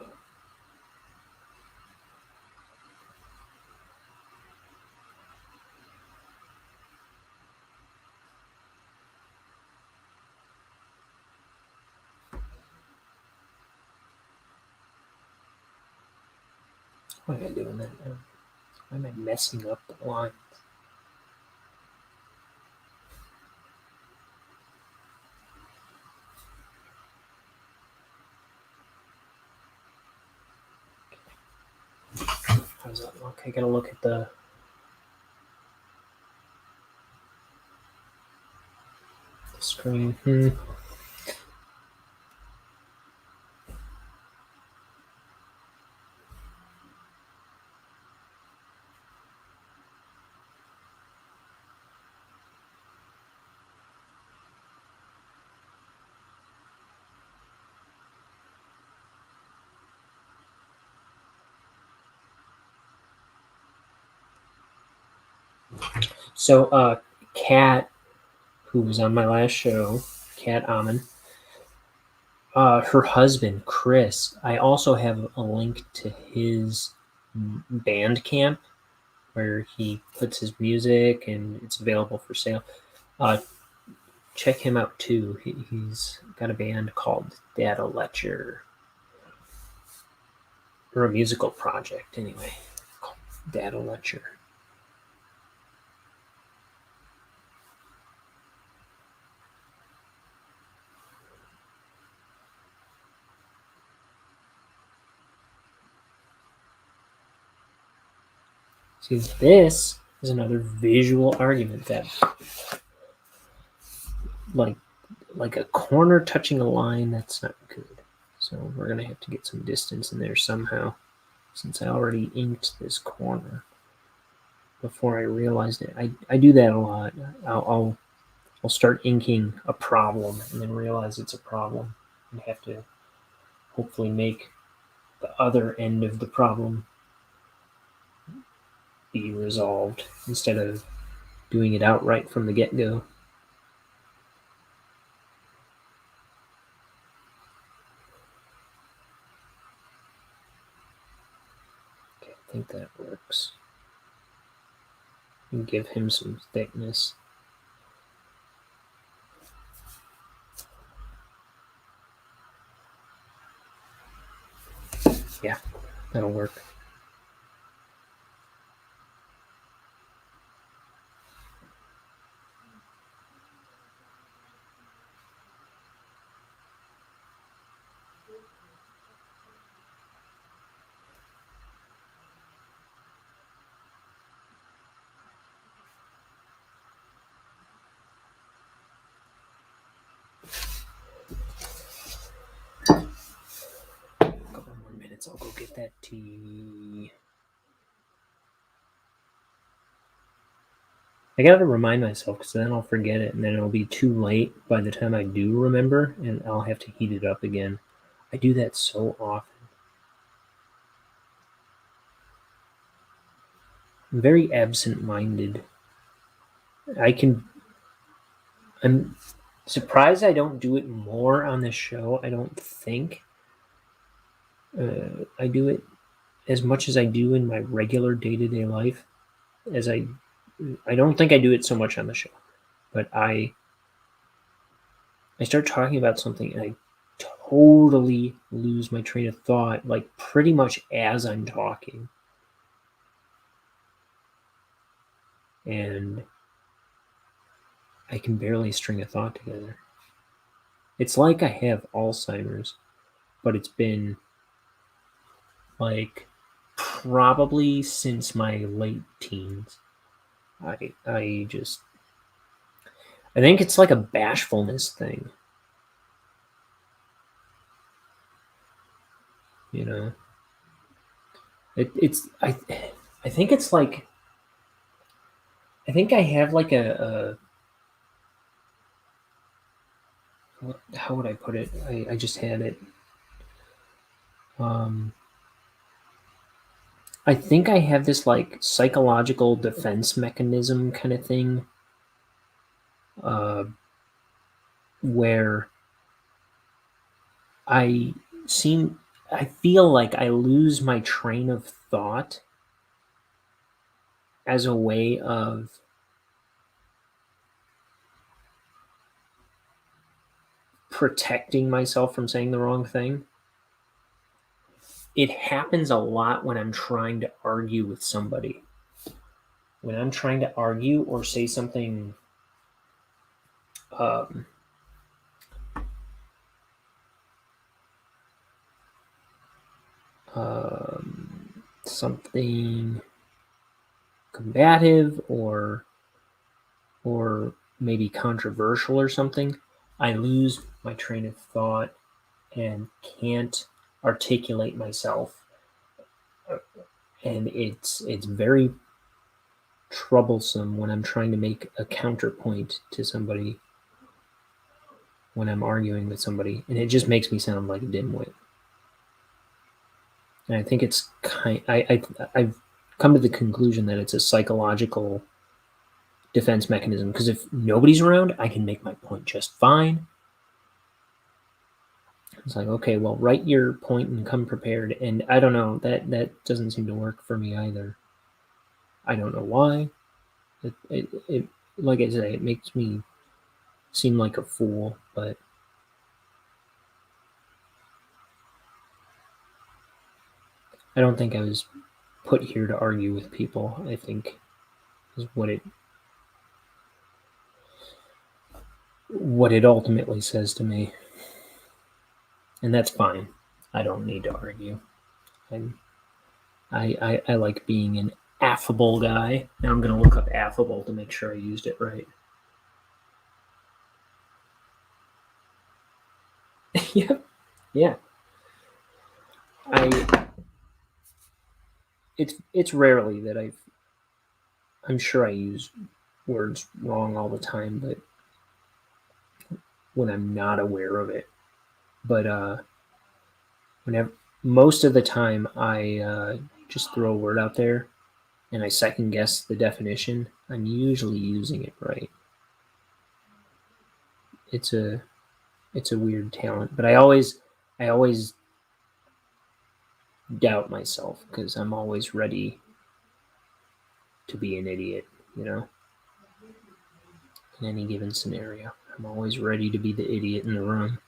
Why am I doing that now? Why am I messing up the lines? How does that look? I gotta look at the screen. So, Kat, who was on my last show, Kat Amon, her husband, Chris, I also have a link to his Bandcamp where he puts his music and it's available for sale. Check him out too. He's got a band called Lecher, or a musical project anyway, called Lecher. See, this is another visual argument that, like a corner touching a line, that's not good. So we're gonna have to get some distance in there somehow, since I already inked this corner before I realized it. I do that a lot. I'll start inking a problem and then realize it's a problem and have to hopefully make the other end of the problem be resolved instead of doing it outright from the get-go. Okay, I think that works. And give him some thickness. Yeah, that'll work. Couple more minutes, I'll go get that tea. I gotta remind myself because then I'll forget it and then it'll be too late by the time I do remember and I'll have to heat it up again. I do that so often. I'm very absent-minded. I'm surprised I don't do it more on this show. I don't think. I do it as much as I do in my regular day-to-day life. I don't think I do it so much on the show, but I start talking about something and I totally lose my train of thought, like pretty much as I'm talking. And I can barely string a thought together. It's like I have Alzheimer's, but it's been like probably since my late teens. I think it's like a bashfulness thing. You know, it's I think it's like I think I have like how would I put it? I just had it. I think I have this like psychological defense mechanism kind of thing, where I feel like I lose my train of thought as a way of protecting myself from saying the wrong thing. It happens a lot when I'm trying to argue with somebody. When I'm trying to argue or say something something combative or maybe controversial or something, I lose my train of thought and can't articulate myself, and it's very troublesome when I'm trying to make a counterpoint to somebody when I'm arguing with somebody, and it just makes me sound like a dimwit. And I think it's I've come to the conclusion that it's a psychological defense mechanism, because if nobody's around, I can make my point just fine. It's like, okay, well, write your point and come prepared. And I don't know, that doesn't seem to work for me either. I don't know why. It like I say, it makes me seem like a fool, but I don't think I was put here to argue with people, I think is what it ultimately says to me. And that's fine. I don't need to argue. I like being an affable guy. Now I'm going to look up affable to make sure I used it right. Yeah. It's rarely that I'm sure I use words wrong all the time, but when I'm not aware of it. But whenever most of the time I just throw a word out there and I second guess the definition, I'm usually using it right. It's a weird talent, but I always doubt myself because I'm always ready to be an idiot, in any given scenario. I'm always ready to be the idiot in the room.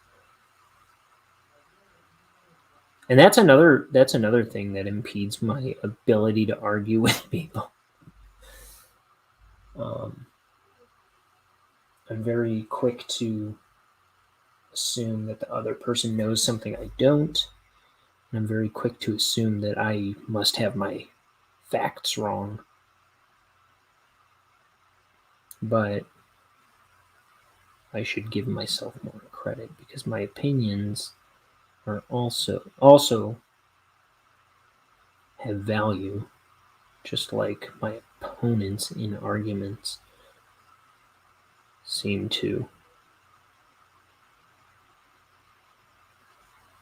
And that's another thing that impedes my ability to argue with people. I'm very quick to assume that the other person knows something I don't. And I'm very quick to assume that I must have my facts wrong. But I should give myself more credit because my opinions are also have value, just like my opponents in arguments seem to.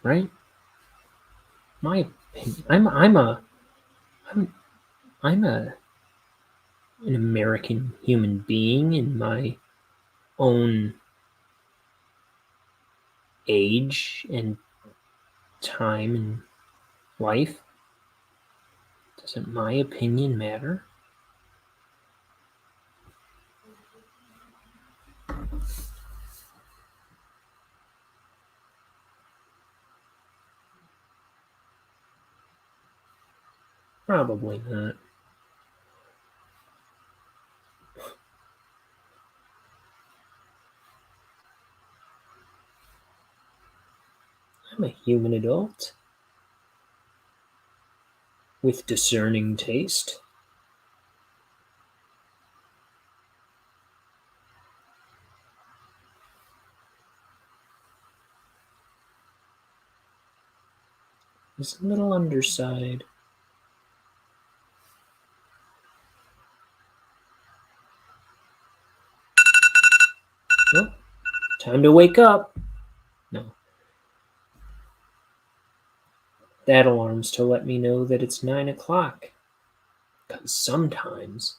Right? My opinion. I'm an American human being in my own age and time in life. Doesn't my opinion matter? Probably not. I'm a human adult with discerning taste. Is a little underside. Oh, time to wake up. No. That alarm's to let me know that it's 9 o'clock. Because sometimes,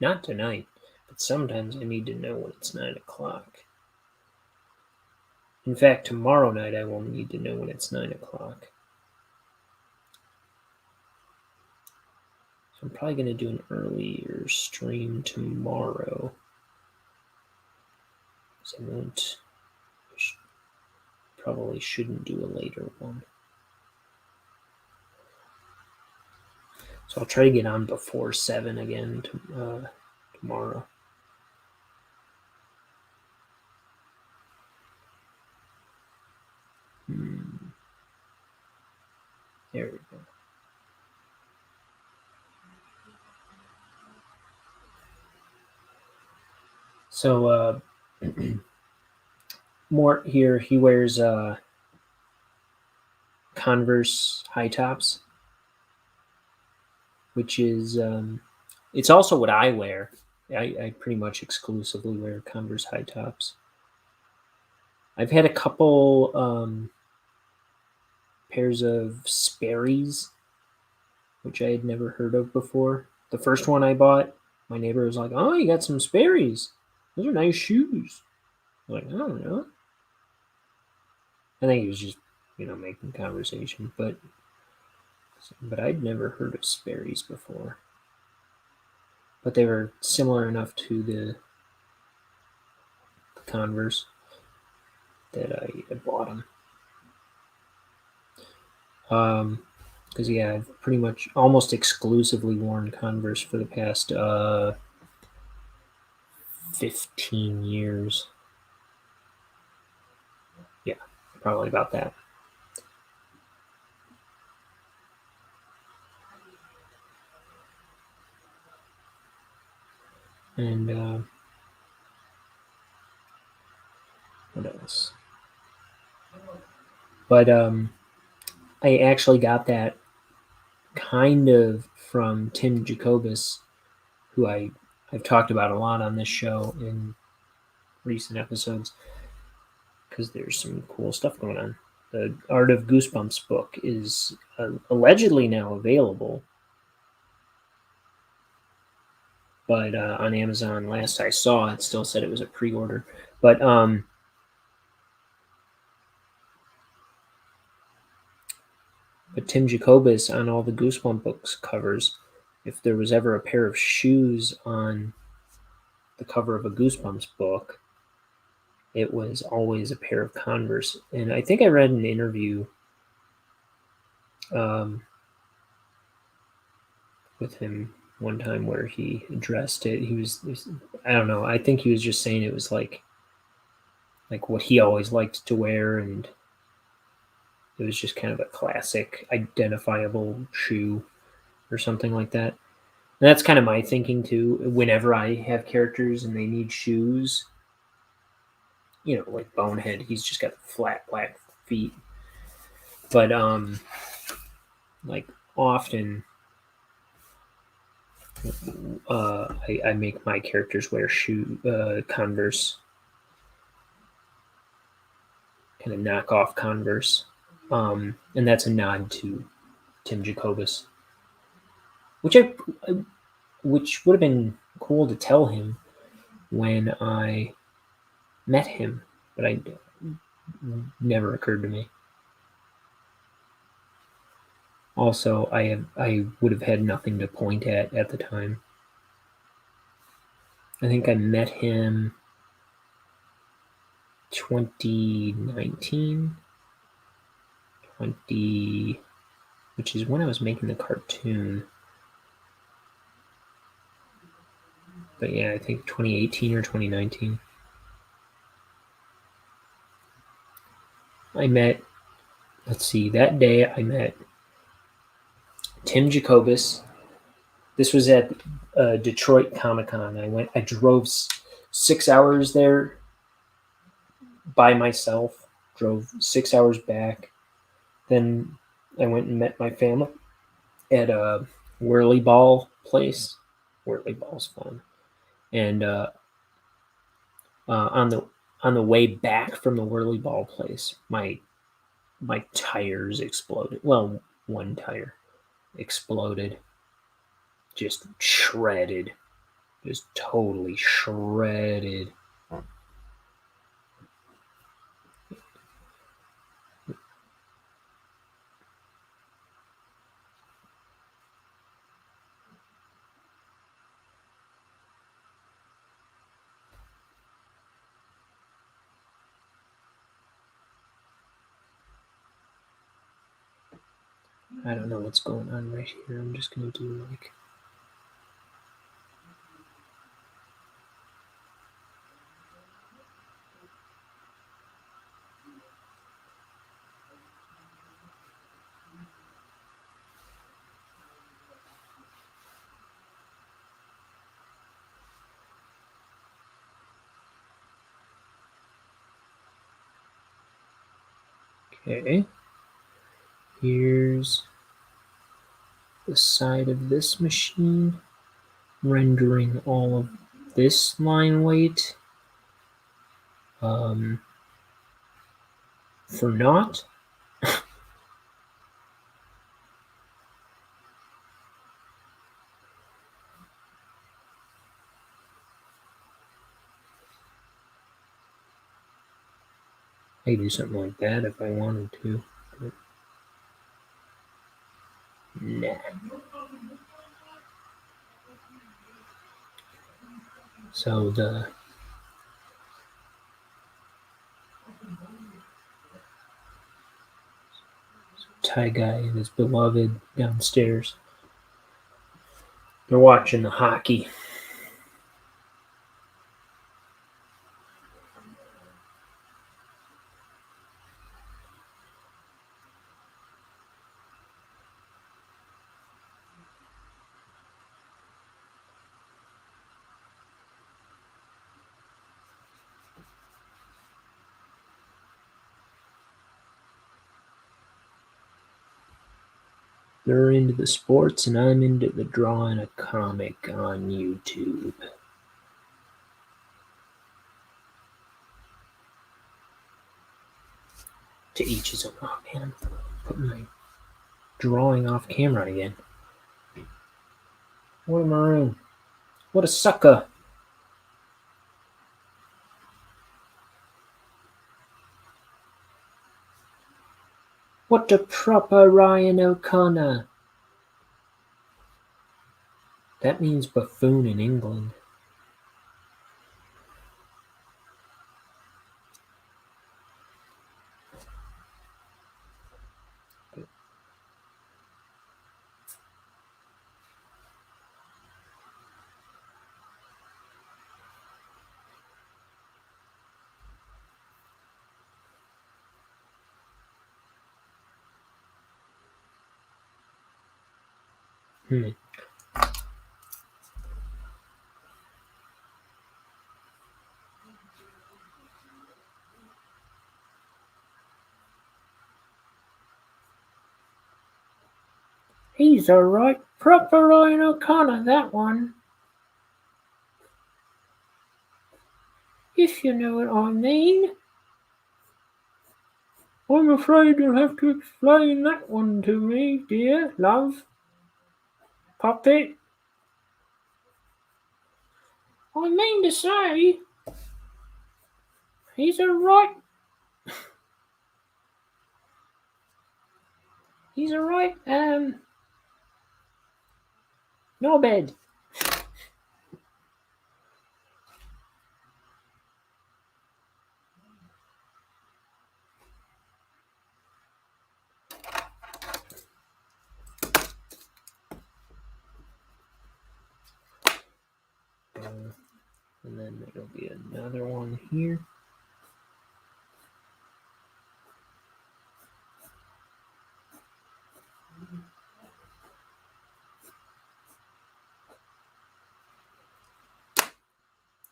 not tonight, but sometimes I need to know when it's 9 o'clock. In fact, tomorrow night I will need to know when it's 9 o'clock. So I'm probably going to do an earlier stream tomorrow. Because probably shouldn't do a later one. So I'll try to get on before 7 again tomorrow. There we go. So Mort here, he wears Converse high tops, which is it's also what I wear. I pretty much exclusively wear Converse high tops. I've had a couple pairs of Sperry's, which I had never heard of before. The first one I bought, my neighbor was like, "Oh, you got some Sperry's. Those are nice shoes." I'm like, I don't know. I think he was just, making conversation, but I'd never heard of Sperry's before. But they were similar enough to the Converse that I bought them. Because I've pretty much almost exclusively worn Converse for the past 15 years. Yeah, probably about that. And what else? But I actually got that kind of from Tim Jacobus, who I've talked about a lot on this show in recent episodes, because there's some cool stuff going on. The Art of Goosebumps book is allegedly now available, but on Amazon, last I saw, it still said it was a pre-order. But Tim Jacobus, on all the Goosebump books covers, if there was ever a pair of shoes on the cover of a Goosebumps book, it was always a pair of Converse. And I think I read an interview with him one time where he addressed it. He was, I don't know, I think he was just saying it was like what he always liked to wear, and it was just kind of a classic identifiable shoe or something like that. And that's kind of my thinking too. Whenever I have characters and they need shoes, like Bonehead, he's just got flat black feet. But like often, I make my characters wear Converse, kind of knockoff Converse, and that's a nod to Tim Jacobus, which would have been cool to tell him when I met him, but I never occurred to me. Also, I would have had nothing to point at the time. I think I met him 2019, which is when I was making the cartoon. But yeah, I think 2018 or 2019. I met, let's see, that day I met Tim Jacobus. This was at Detroit Comic Con. I drove 6 hours there by myself, drove 6 hours back. Then I went and met my family at a whirly ball place. Whirly ball's fun. And on the way back from the whirly ball place, my tires exploded. Well, one tire exploded, just shredded, just totally shredded. I don't know what's going on right here. I'm just going to do like... Okay. Here's the side of this machine, rendering all of this line weight for naught. I could do something like that if I wanted to, but nah. So the Thai guy and his beloved downstairs, they're watching the hockey. They're into the sports, and I'm into the drawing a comic on YouTube. To each his own. Oh man, put my drawing off camera again. What a maroon. What a sucker. What a proper Ryan O'Connor. That means buffoon in England. He's a right proper Ryan O'Connor, that one. If you know what I mean. I'm afraid you'll have to explain that one to me, dear love. Puppet. I mean to say, he's a right knobhead. And then there'll be another one here.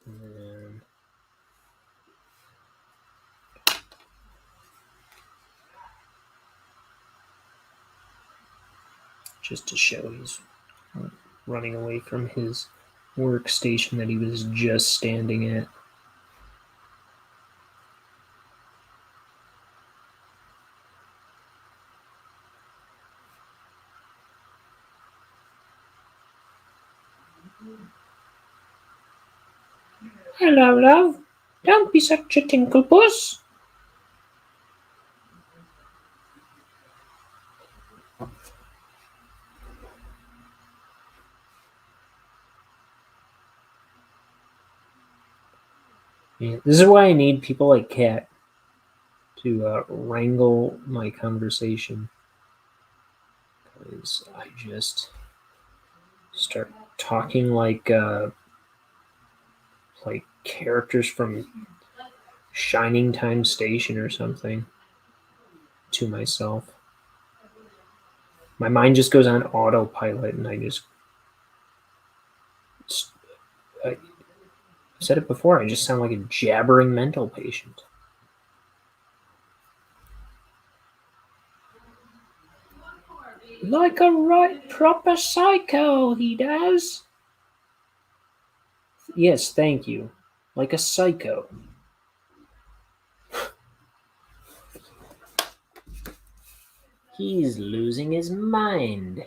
And then just to show he's running away from his workstation that he was just standing at. Hello, love. Don't be such a tinkle puss. Yeah, this is why I need people like Kat to wrangle my conversation. Because I just start talking like characters from Shining Time Station or something to myself. My mind just goes on autopilot, and I've said it before, I just sound like a jabbering mental patient. Like a right proper psycho, he does. Yes, thank you. Like a psycho. He's losing his mind.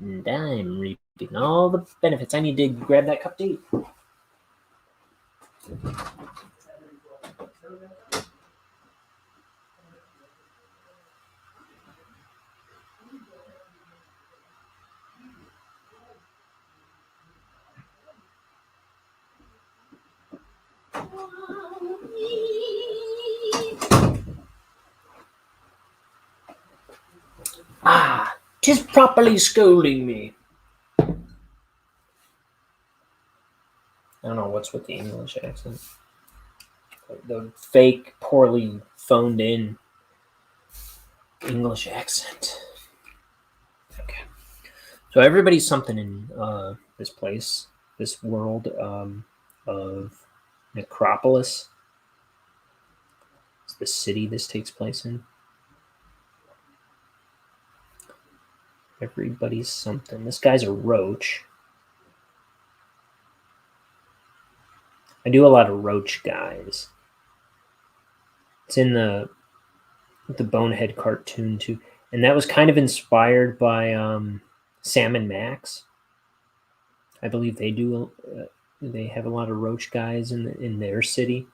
And I'm reaping all the benefits. I need to grab that cup of tea. Ah, 'tis properly scolding me. I don't know what's with the English accent. The fake, poorly phoned in English accent. Okay. So everybody's something in this place, this world of Necropolis. It's the city this takes place in. Everybody's something. This guy's a roach. I do a lot of roach guys. It's in the Bonehead cartoon too, and that was kind of inspired by Sam and Max. I believe they do. They have a lot of roach guys in their city.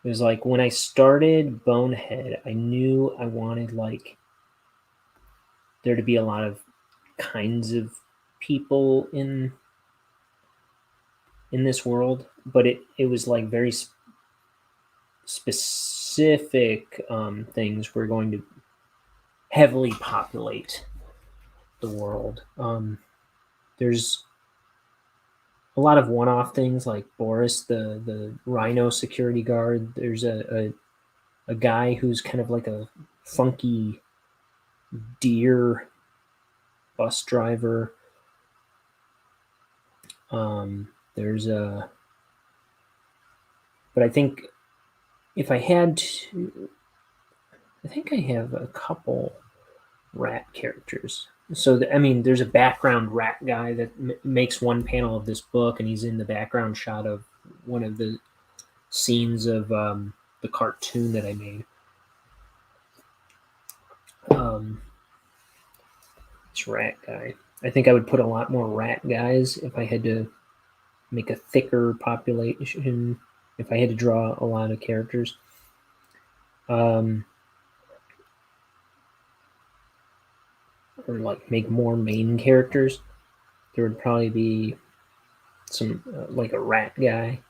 It was like when I started Bonehead, I knew I wanted like there to be a lot of kinds of people in this world, but it was like very specific things were going to heavily populate the world. There's a lot of one-off things like Boris, the Rhino security guard. There's a guy who's kind of like a funky deer bus driver. There's a, but I think if I had to, I think I have a couple rat characters. So I mean, there's a background rat guy that makes one panel of this book, and he's in the background shot of one of the scenes of the cartoon that I made. This rat guy. I think I would put a lot more rat guys if I had to make a thicker population. If I had to draw a lot of characters. Or like make more main characters, there would probably be some like a rat guy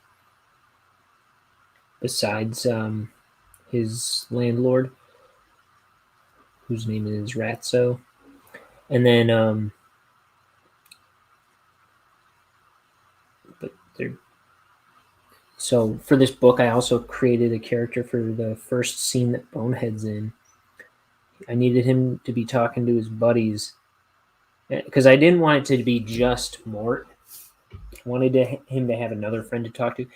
besides his landlord, whose name is Ratso, and then but there. So for this book, I also created a character for the first scene that Bonehead's in. I needed him to be talking to his buddies because I didn't want it to be just Mort. I wanted him to have another friend to talk to.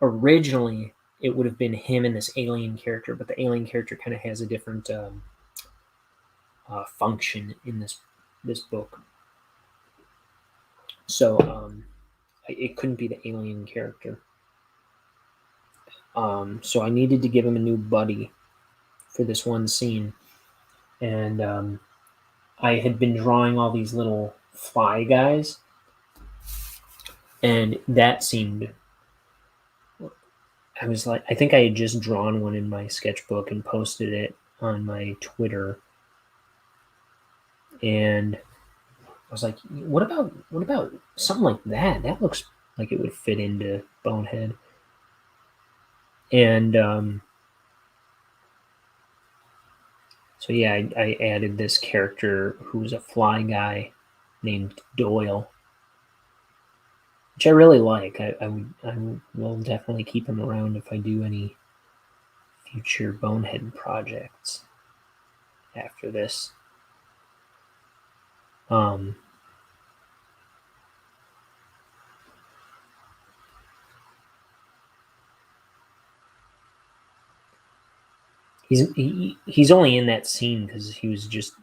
Originally, it would have been him and this alien character, but the alien character kind of has a different function in this book. So it couldn't be the alien character. So I needed to give him a new buddy for this one scene, and I had been drawing all these little fly guys, and that seemed. I was like, I think I had just drawn one in my sketchbook and posted it on my Twitter, and I was like, what about something like that? That looks like it would fit into Bonehead. And so yeah, I added this character who's a fly guy named Doyle, which I really like. I will definitely keep him around if I do any future Bonehead projects after this. he's only in that scene because he was just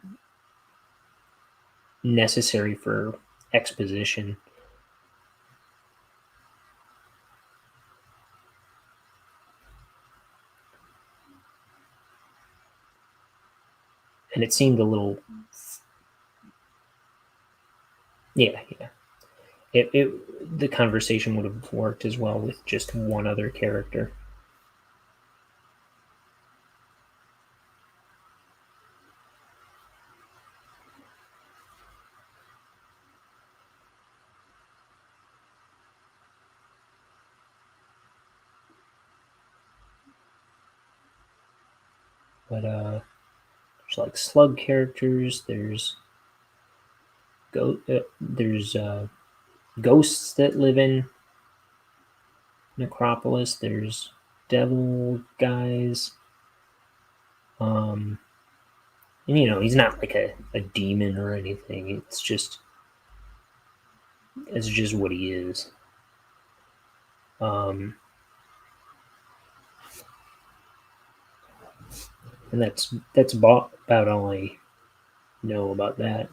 necessary for exposition. And it seemed a little, yeah. The conversation would have worked as well with just one other character. But there's like slug characters. There's ghosts that live in Necropolis. There's devil guys. And he's not like a demon or anything. It's just what he is. And that's about all I know about that.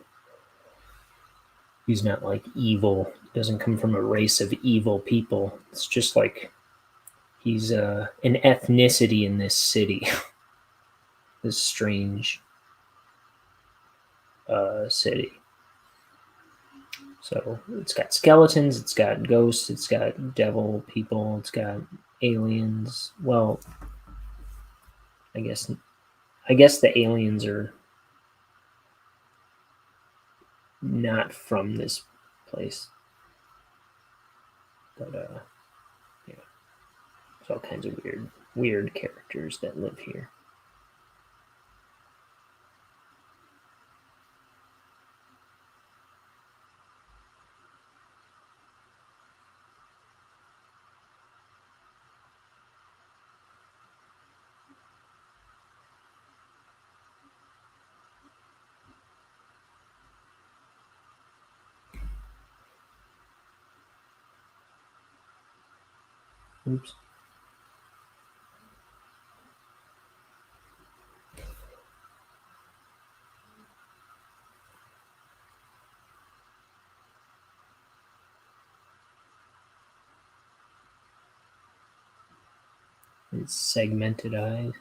He's not like evil. He doesn't come from a race of evil people. It's just like he's an ethnicity in this city. This strange city. So it's got skeletons, it's got ghosts, it's got devil people, it's got aliens. Well, I guess the aliens are not from this place. But yeah. There's all kinds of weird characters that live here. Oops. It's segmented eyes.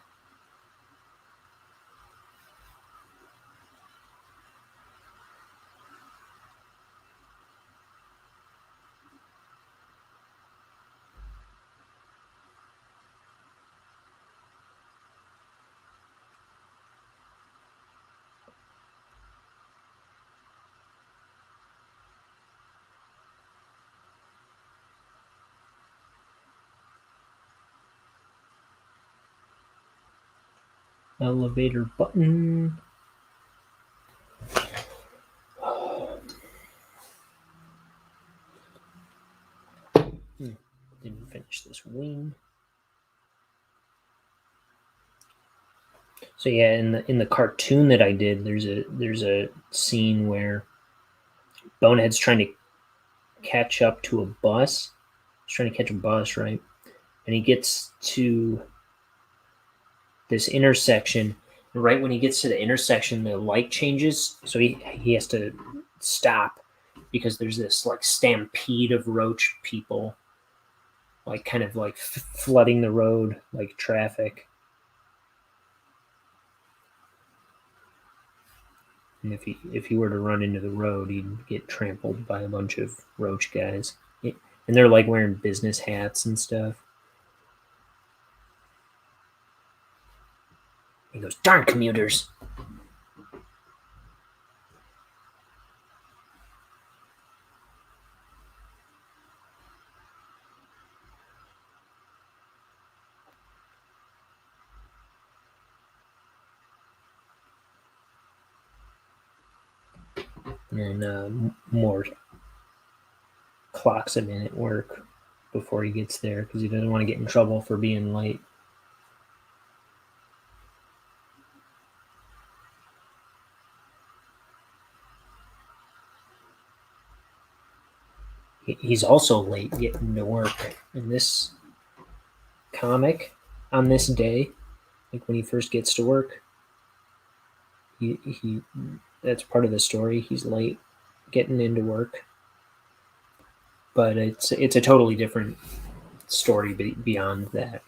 Elevator button. Didn't finish this wing. So yeah, in the cartoon that I did, there's a scene where Bonehead's trying to catch up to a bus. He's trying to catch a bus, right? And he gets to this intersection. And right when he gets to the intersection, the light changes, so he has to stop because there's this like stampede of roach people, like kind of like flooding the road like traffic. And if he were to run into the road, he'd get trampled by a bunch of roach guys. And they're like wearing business hats and stuff. He goes, "Darn commuters." And more clocks him in at work before he gets there because he doesn't want to get in trouble for being late. He's also late getting to work in this comic on this day. Like when he first gets to work, he that's part of the story. He's late getting into work, but it's a totally different story beyond that.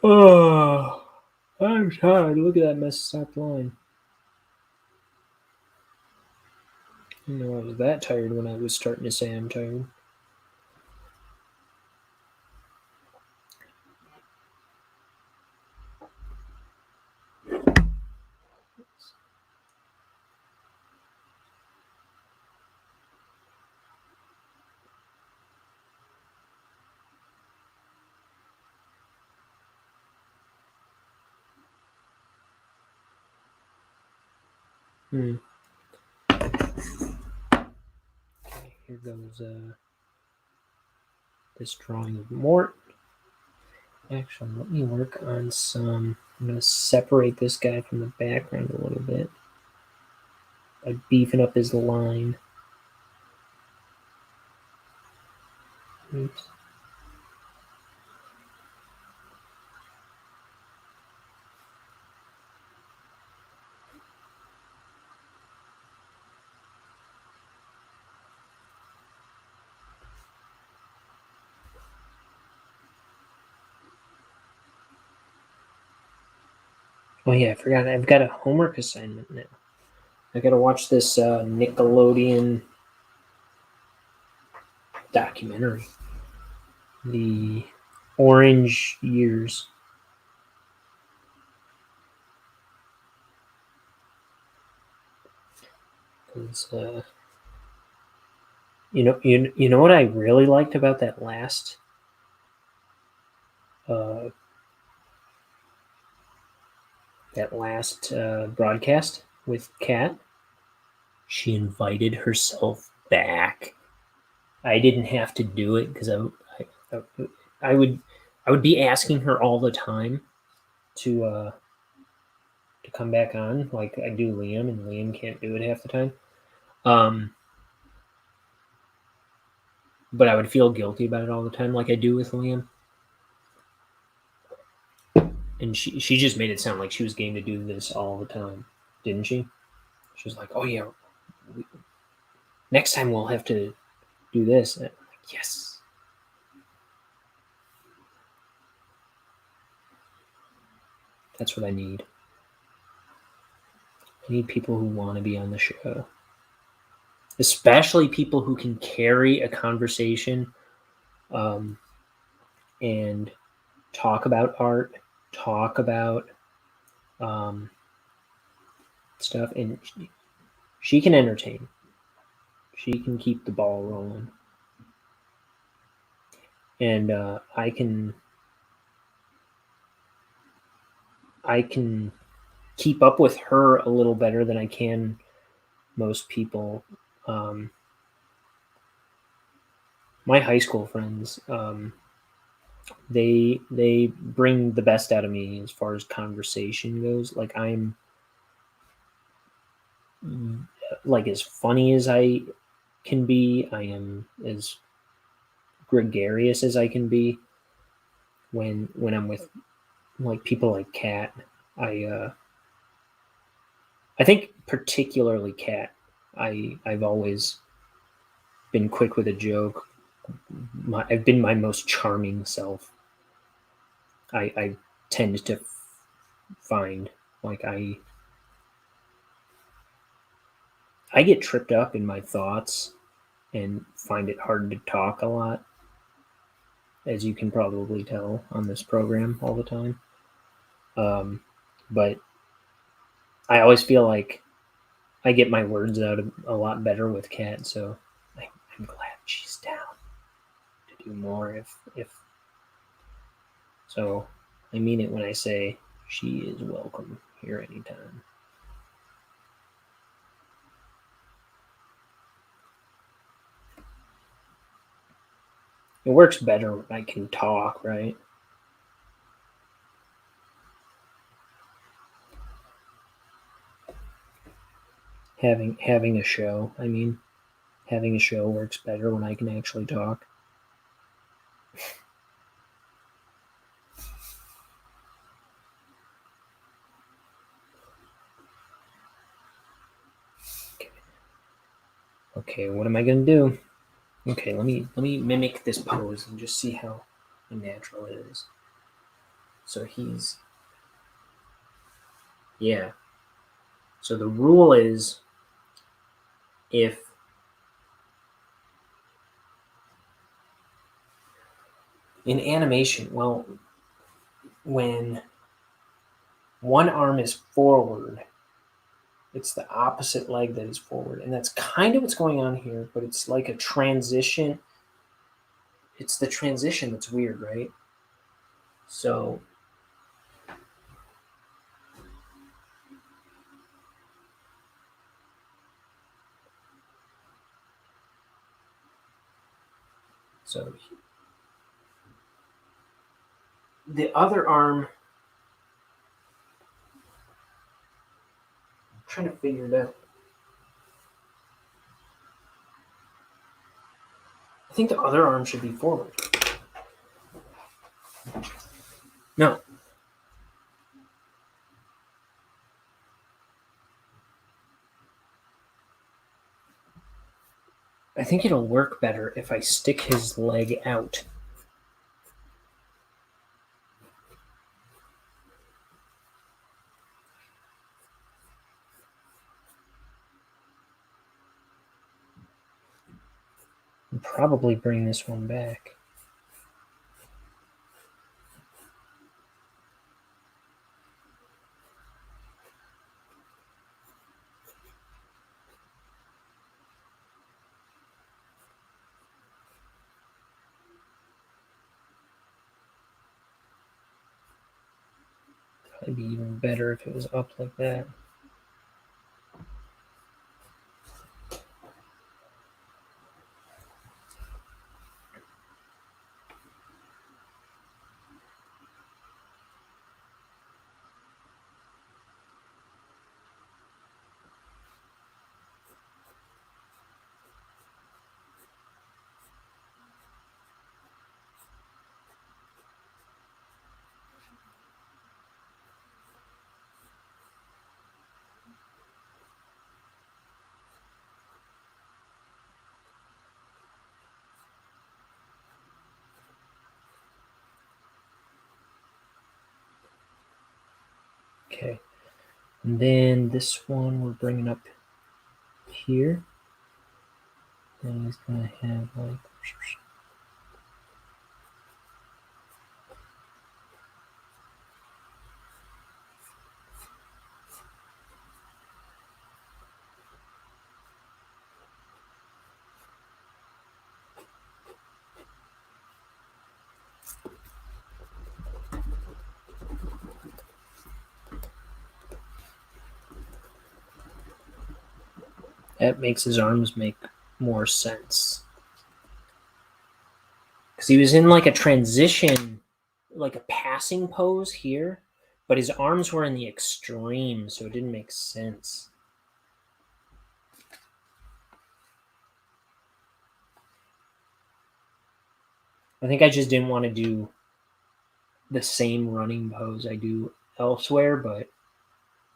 Oh, I'm tired. Look at that messed up line. I didn't know I was that tired when I was starting to say I'm tired. Hmm. Okay, here goes this drawing of Mort. Actually, let me work on some. I'm going to separate this guy from the background a little bit by beefing up his line. Oops. Oh yeah, I forgot. I've got a homework assignment now. I got to watch this Nickelodeon documentary, The Orange Years. It's, you know what I really liked about that last uh, broadcast with Kat? She invited herself back. I didn't have to do it because I would be asking her all the time to come back on, like I do Liam, and Liam can't do it half the time. Um, but I would feel guilty about it all the time, like I do with Liam. And she just made it sound like she was game to do this all the time, didn't she? She was like, "Oh yeah, next time we'll have to do this." And I'm like, yes, that's what I need. I need people who want to be on the show, especially people who can carry a conversation um, and talk about art, talk about um, stuff, and she can entertain. She can keep the ball rolling, and I can keep up with her a little better than I can most people. Um, my high school friends, they bring the best out of me as far as conversation goes. Like I'm like as funny as I can be. I am as gregarious as I can be when I'm with like people like Kat. I I think particularly Kat. I've always been quick with a joke. I've been my most charming self. I tend to find like I get tripped up in my thoughts and find it hard to talk a lot, as you can probably tell on this program all the time. Um, but I always feel like I get my words out a lot better with Kat, so I'm glad she's down to do more if so. I mean it when I say she is welcome here anytime. It works better when I can talk, right? having a show. I mean, having a show works better when I can actually talk. Okay, what am I gonna do? Okay, let me mimic this pose and just see how natural it is. So he's, yeah. So the rule is, if in animation, well, when one arm is forward, it's the opposite leg that is forward, and that's kind of what's going on here. But it's like a transition. It's the transition that's weird, right? So the other arm, I'm trying to figure it out. I think the other arm should be forward. No. I think it'll work better if I stick his leg out. And probably bring this one back. Probably be even better if it was up like that. Okay, and then this one we're bringing up here, and he's gonna have like, that makes his arms make more sense. Because he was in like a transition, like a passing pose here, but his arms were in the extreme, so it didn't make sense. I think I just didn't want to do the same running pose I do elsewhere, but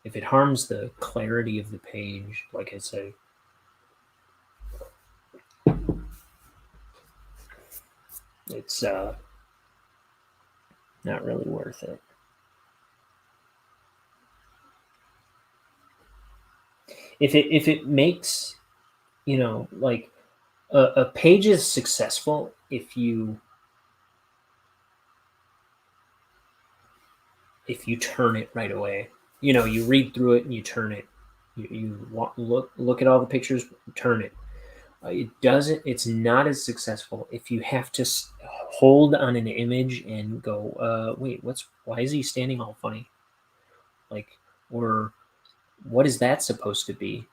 if it harms the clarity of the page, like I say, it's not really worth it. If it makes, like a page is successful if you turn it right away. You read through it and you turn it. You look at all the pictures, turn it. It's not as successful if you have to hold on an image and go, wait, why is he standing all funny? Like, or what is that supposed to be?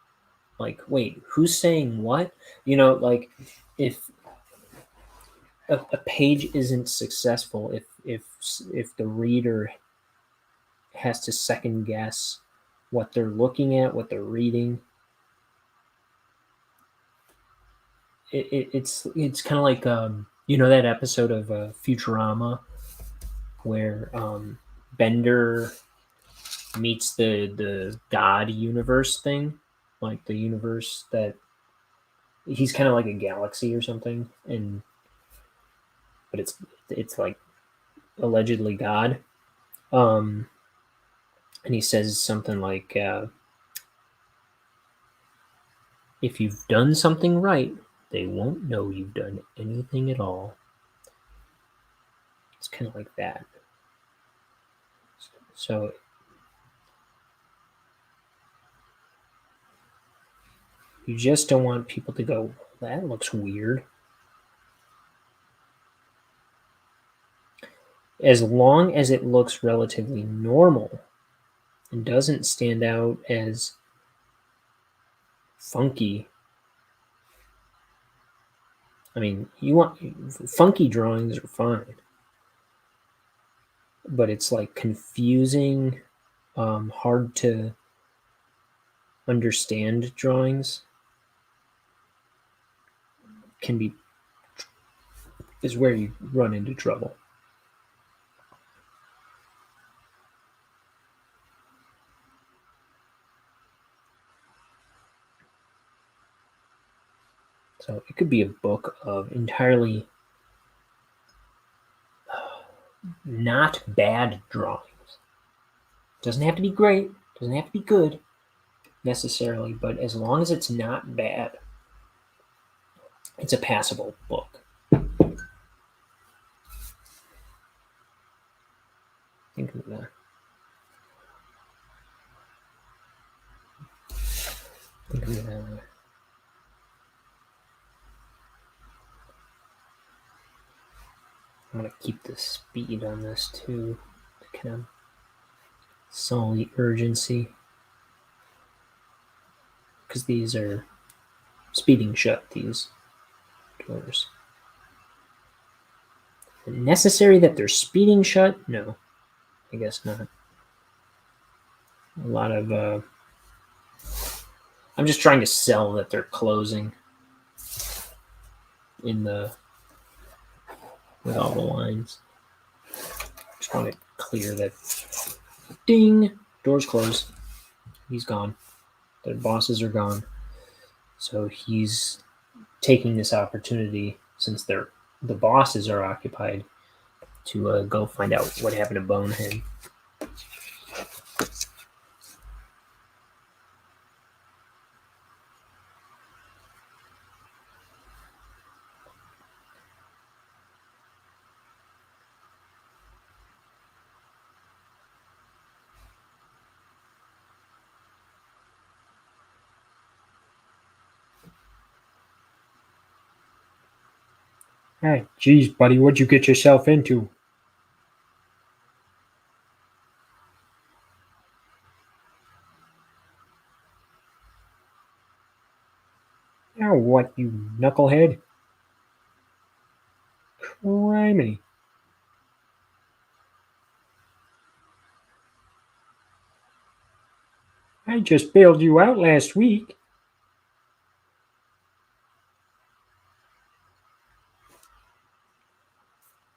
Like, wait, who's saying what? Like, if a page isn't successful, if the reader has to second guess what they're looking at, what they're reading, it's kind of like you know that episode of Futurama where Bender meets the God universe thing, like the universe that he's kind of like a galaxy or something, and but it's like allegedly God. Um, and he says something like, "If you've done something right, they won't know you've done anything at all." It's kind of like that. So you just don't want people to go, "That looks weird." As long as it looks relatively normal and doesn't stand out as funky. I mean, you want funky drawings are fine, but it's like confusing, hard to understand drawings can be is where you run into trouble. So it could be a book of entirely not bad drawings. Doesn't have to be great, doesn't have to be good necessarily, but as long as it's not bad, it's a passable book. Think of that. Think of it that way. I'm gonna keep the speed on this too, to kind of solve the urgency, because these are speeding shut, these doors. Necessary that they're speeding shut? No, I guess not. A lot of I'm just trying to sell that they're closing in the with all the lines. Just want to clear that. Ding, doors closed. He's gone. The bosses are gone. So he's taking this opportunity, since the bosses are occupied, to go find out what happened to Bonehead. Hey, geez, buddy, what'd you get yourself into? Now what, you knucklehead? Criminy. I just bailed you out last week.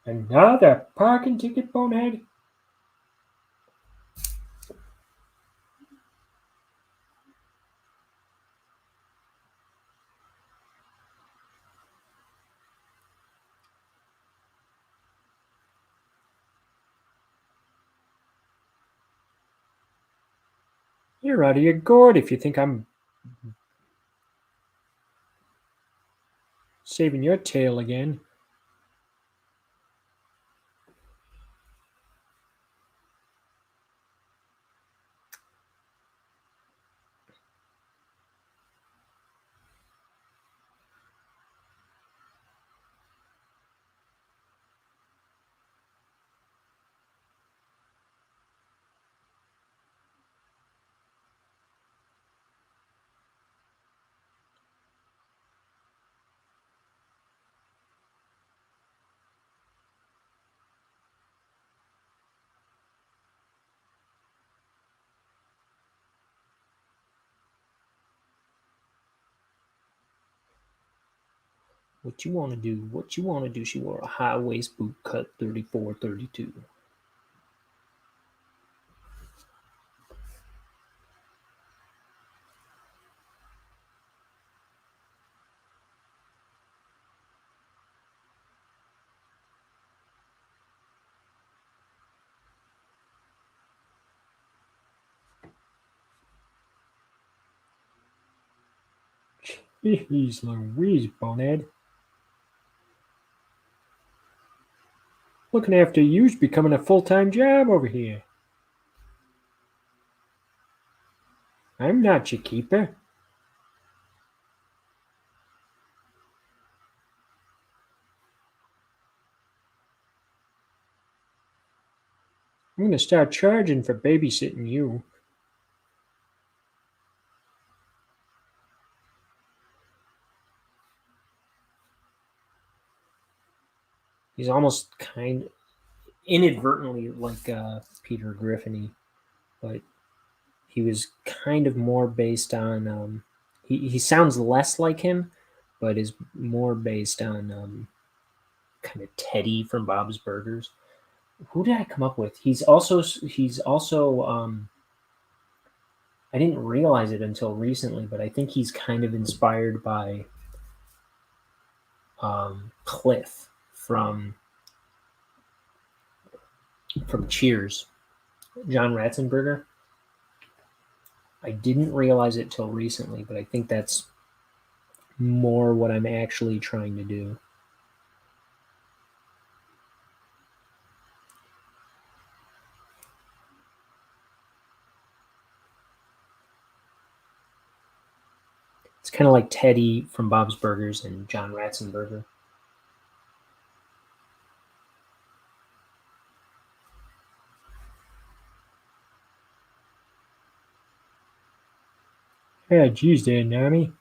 Another parking ticket, Bonehead? You're out of your gourd if you think I'm saving your tail again. What you want to do? What you want to do? She wore a high waist boot cut 34-32. He's Louise, Bonehead. Looking after you's becoming a full-time job over here. I'm not your keeper. I'm going to start charging for babysitting you. He's almost kind of inadvertently like Peter Griffin, but he was kind of more based on. He sounds less like him, but is more based on kind of Teddy from Bob's Burgers. Who did I come up with? He's also I didn't realize it until recently, but I think he's kind of inspired by Cliff from Cheers, John Ratzenberger. I didn't realize it till recently, but I think that's more what I'm actually trying to do. It's kind of like Teddy from Bob's Burgers and John Ratzenberger. Yeah, geez there, Nami.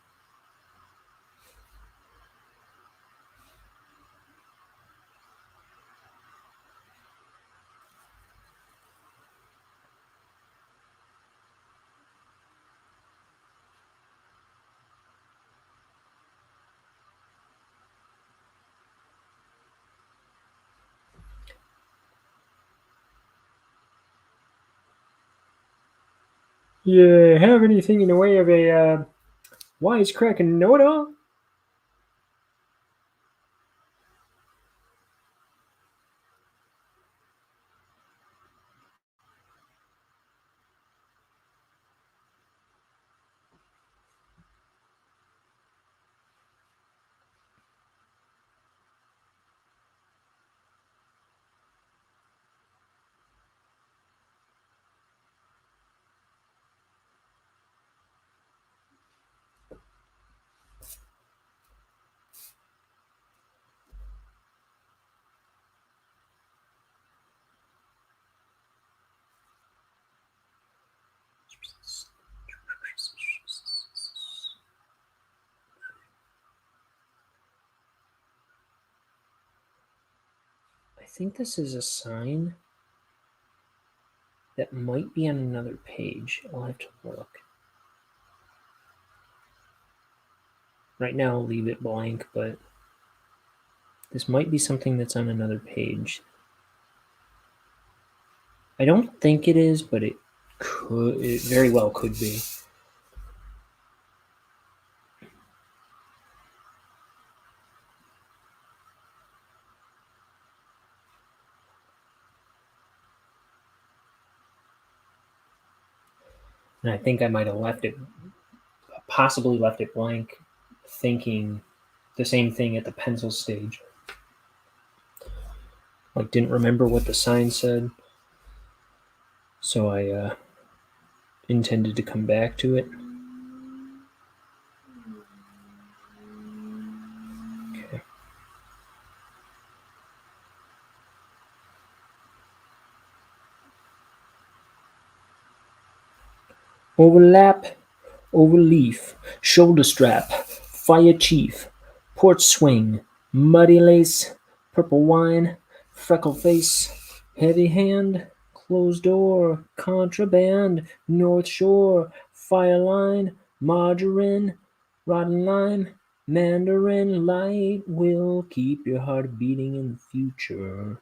You have anything in the way of a wisecracking know-it-all? I think this is a sign that might be on another page. I'll have to look. Right now, I'll leave it blank, but this might be something that's on another page. I don't think it is, but it very well could be. And I think I might have possibly left it blank, thinking the same thing at the pencil stage. Like, didn't remember what the sign said, so I intended to come back to it. Okay. Overlap, overleaf, shoulder strap, fire chief, porch swing, muddy lace, purple wine, freckle face, heavy hand, closed door, contraband, North Shore, fire line, margarine, rotten lime, Mandarin light will keep your heart beating in the future.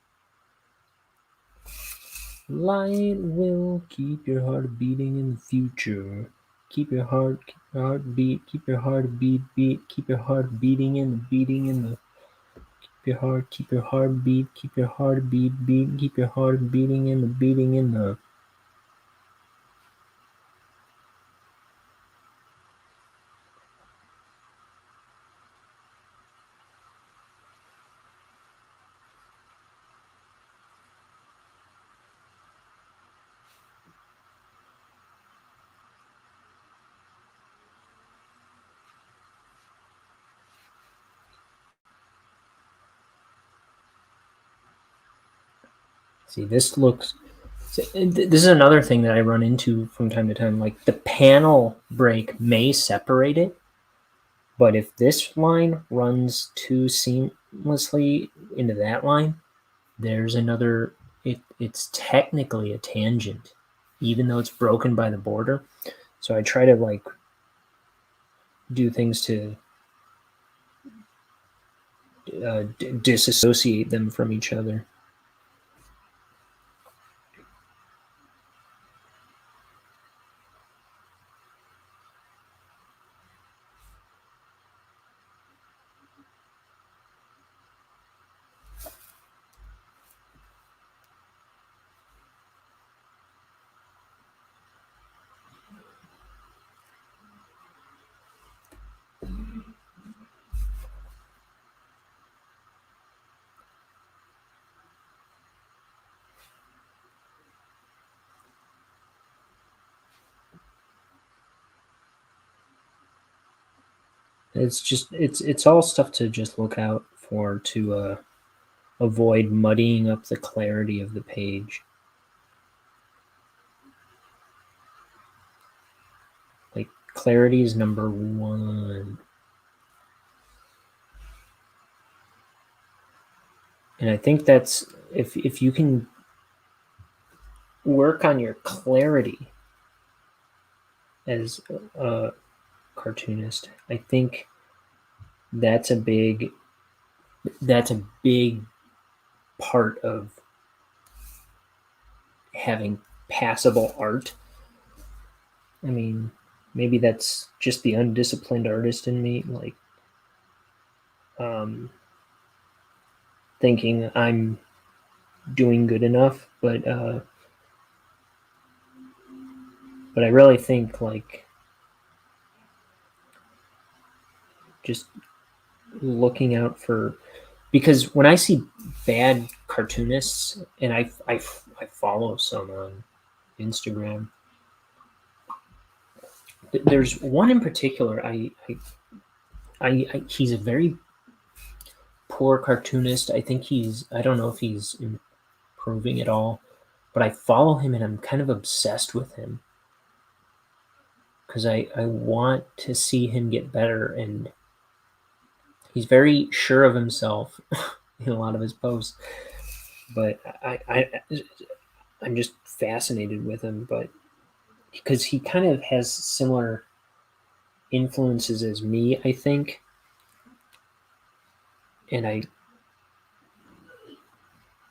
Light will keep your heart beating in the future. Keep your heart beat. Keep your heart beat. Keep your heart beating in the. Keep your heart beat. Keep your heart beat. Keep your heart beating in the. See, this looks. This is another thing that I run into from time to time. Like the panel break may separate it, but if this line runs too seamlessly into that line, there's another. It's technically a tangent, even though it's broken by the border. So I try to like do things to disassociate them from each other. It's all stuff to just look out for to avoid muddying up the clarity of the page. Like clarity is number one. And I think that's if you can work on your clarity as a cartoonist, I think that's a big part of having passable art. I mean, maybe that's just the undisciplined artist in me, like thinking I'm doing good enough, but I really think like just looking out for, because when I see bad cartoonists, and I follow some on Instagram, there's one in particular. He's a very poor cartoonist. I think I don't know if he's improving at all, but I follow him and I'm kind of obsessed with him because I want to see him get better, and he's very sure of himself in a lot of his posts. But I'm just fascinated with him, but because he kind of has similar influences as me, I think, and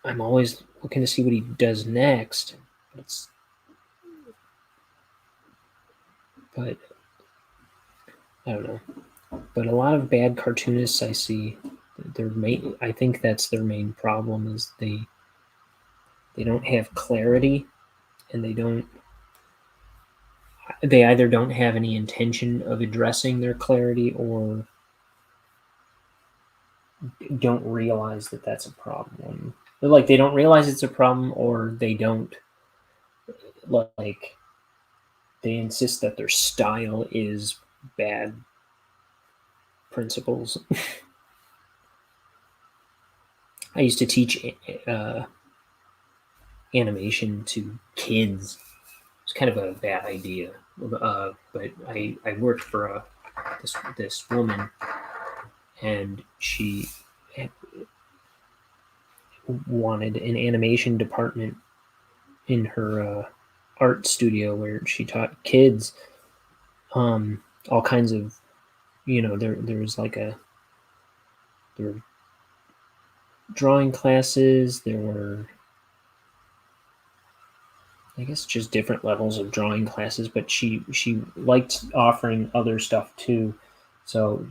I'm always looking to see what he does next. But I don't know. But a lot of bad cartoonists I see, I think that's their main problem is they don't have clarity, and they either don't have any intention of addressing their clarity or don't realize that that's a problem. Like they don't realize it's a problem, or they don't like they insist that their style is bad principles. I used to teach animation to kids. It's kind of a bad idea, but I worked for this woman, and she wanted an animation department in her art studio where she taught kids all kinds of there was like there were drawing classes. There were, I guess, just different levels of drawing classes, but she liked offering other stuff too. So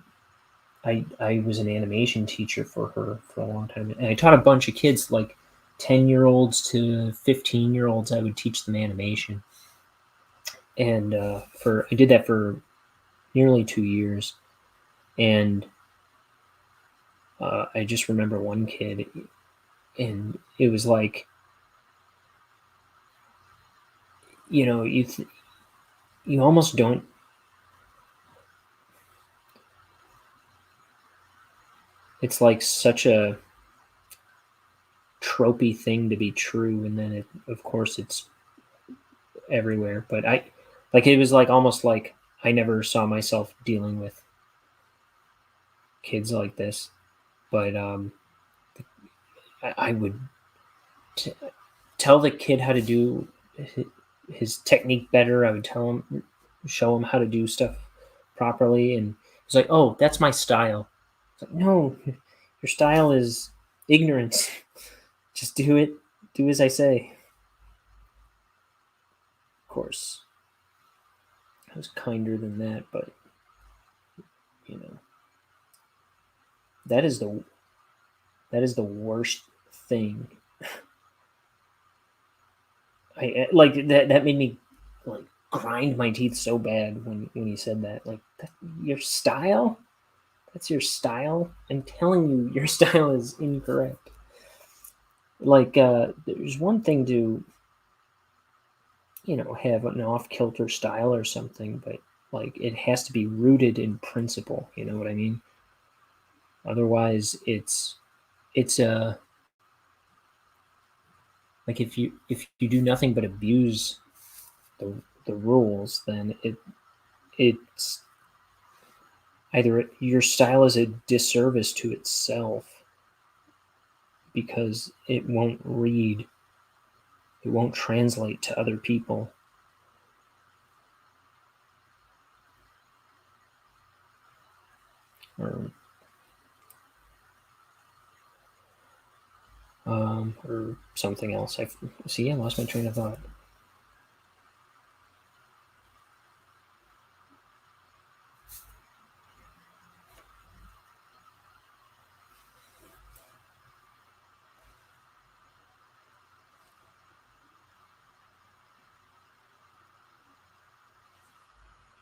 I was an animation teacher for her for a long time, and I taught a bunch of kids, like 10-year-olds to 15-year-olds. I would teach them animation, and I did that for nearly 2 years, and I just remember one kid, and it was like, you almost don't. It's like such a tropey thing to be true, and then of course it's everywhere. But it was like almost like I never saw myself dealing with kids like this. But I would t- tell the kid how to do his technique better. I would show him how to do stuff properly, and he's like, "Oh, that's my style." It's like, no, your style is ignorance. Just do it. Do as I say. Of course, I was kinder than that, but you know that is the worst thing. I like that. That made me like grind my teeth so bad when he said that. Like, your style. That's your style. I'm telling you, your style is incorrect. Like, there's one thing to have an off kilter style or something, but like it has to be rooted in principle. You know what I mean? Otherwise, it's like if you do nothing but abuse the rules, then it's either your style is a disservice to itself because it won't translate to other people. Or something else. I lost my train of thought.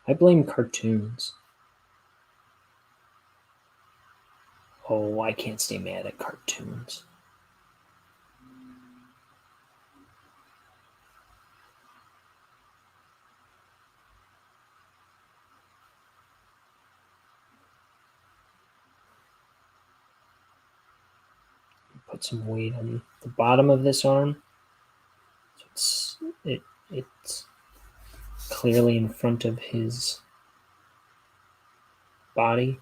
I blame cartoons. Oh, I can't stay mad at cartoons. Put some weight on the bottom of this arm. So it's clearly in front of his body.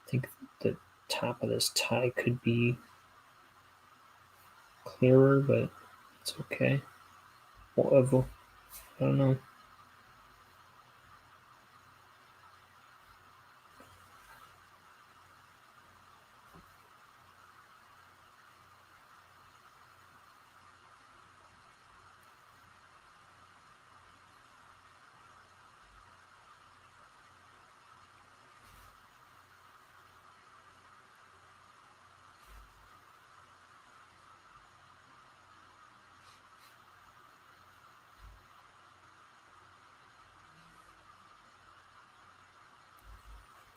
I think the top of this tie could be clearer, but it's okay. Whatever. I don't know.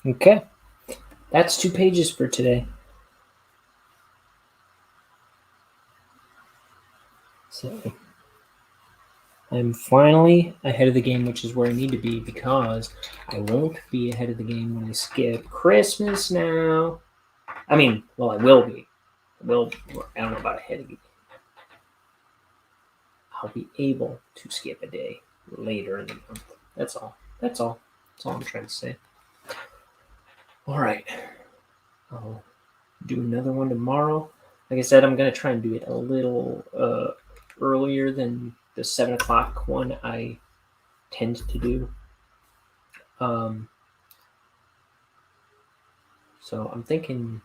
Okay. That's 2 pages for today. So I'm finally ahead of the game, which is where I need to be because I won't be ahead of the game when I skip Christmas now. I mean, well, I will be. I don't know about ahead of the game. I'll be able to skip a day later in the month. That's all. That's all I'm trying to say. All right. I'll do another one tomorrow. Like I said, I'm going to try and do it a little earlier than the 7 o'clock one I tend to do. So I'm thinking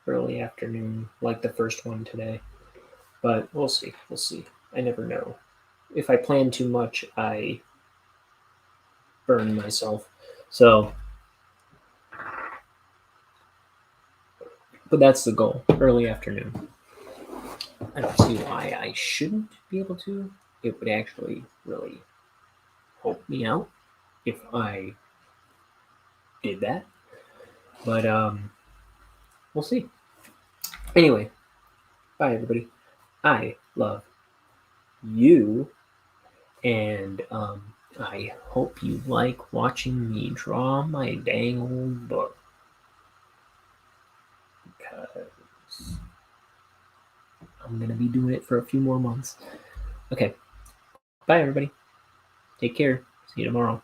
early afternoon, like the first one today. But we'll see. We'll see. I never know. If I plan too much, I burn myself. So, but that's the goal. Early afternoon. I don't see why I shouldn't be able to. It would actually really help me out if I did that. But we'll see. Anyway, bye everybody. I love you, and I hope you like watching me draw my dang old book, because I'm gonna be doing it for a few more months. Okay, bye everybody. Take care. See you tomorrow.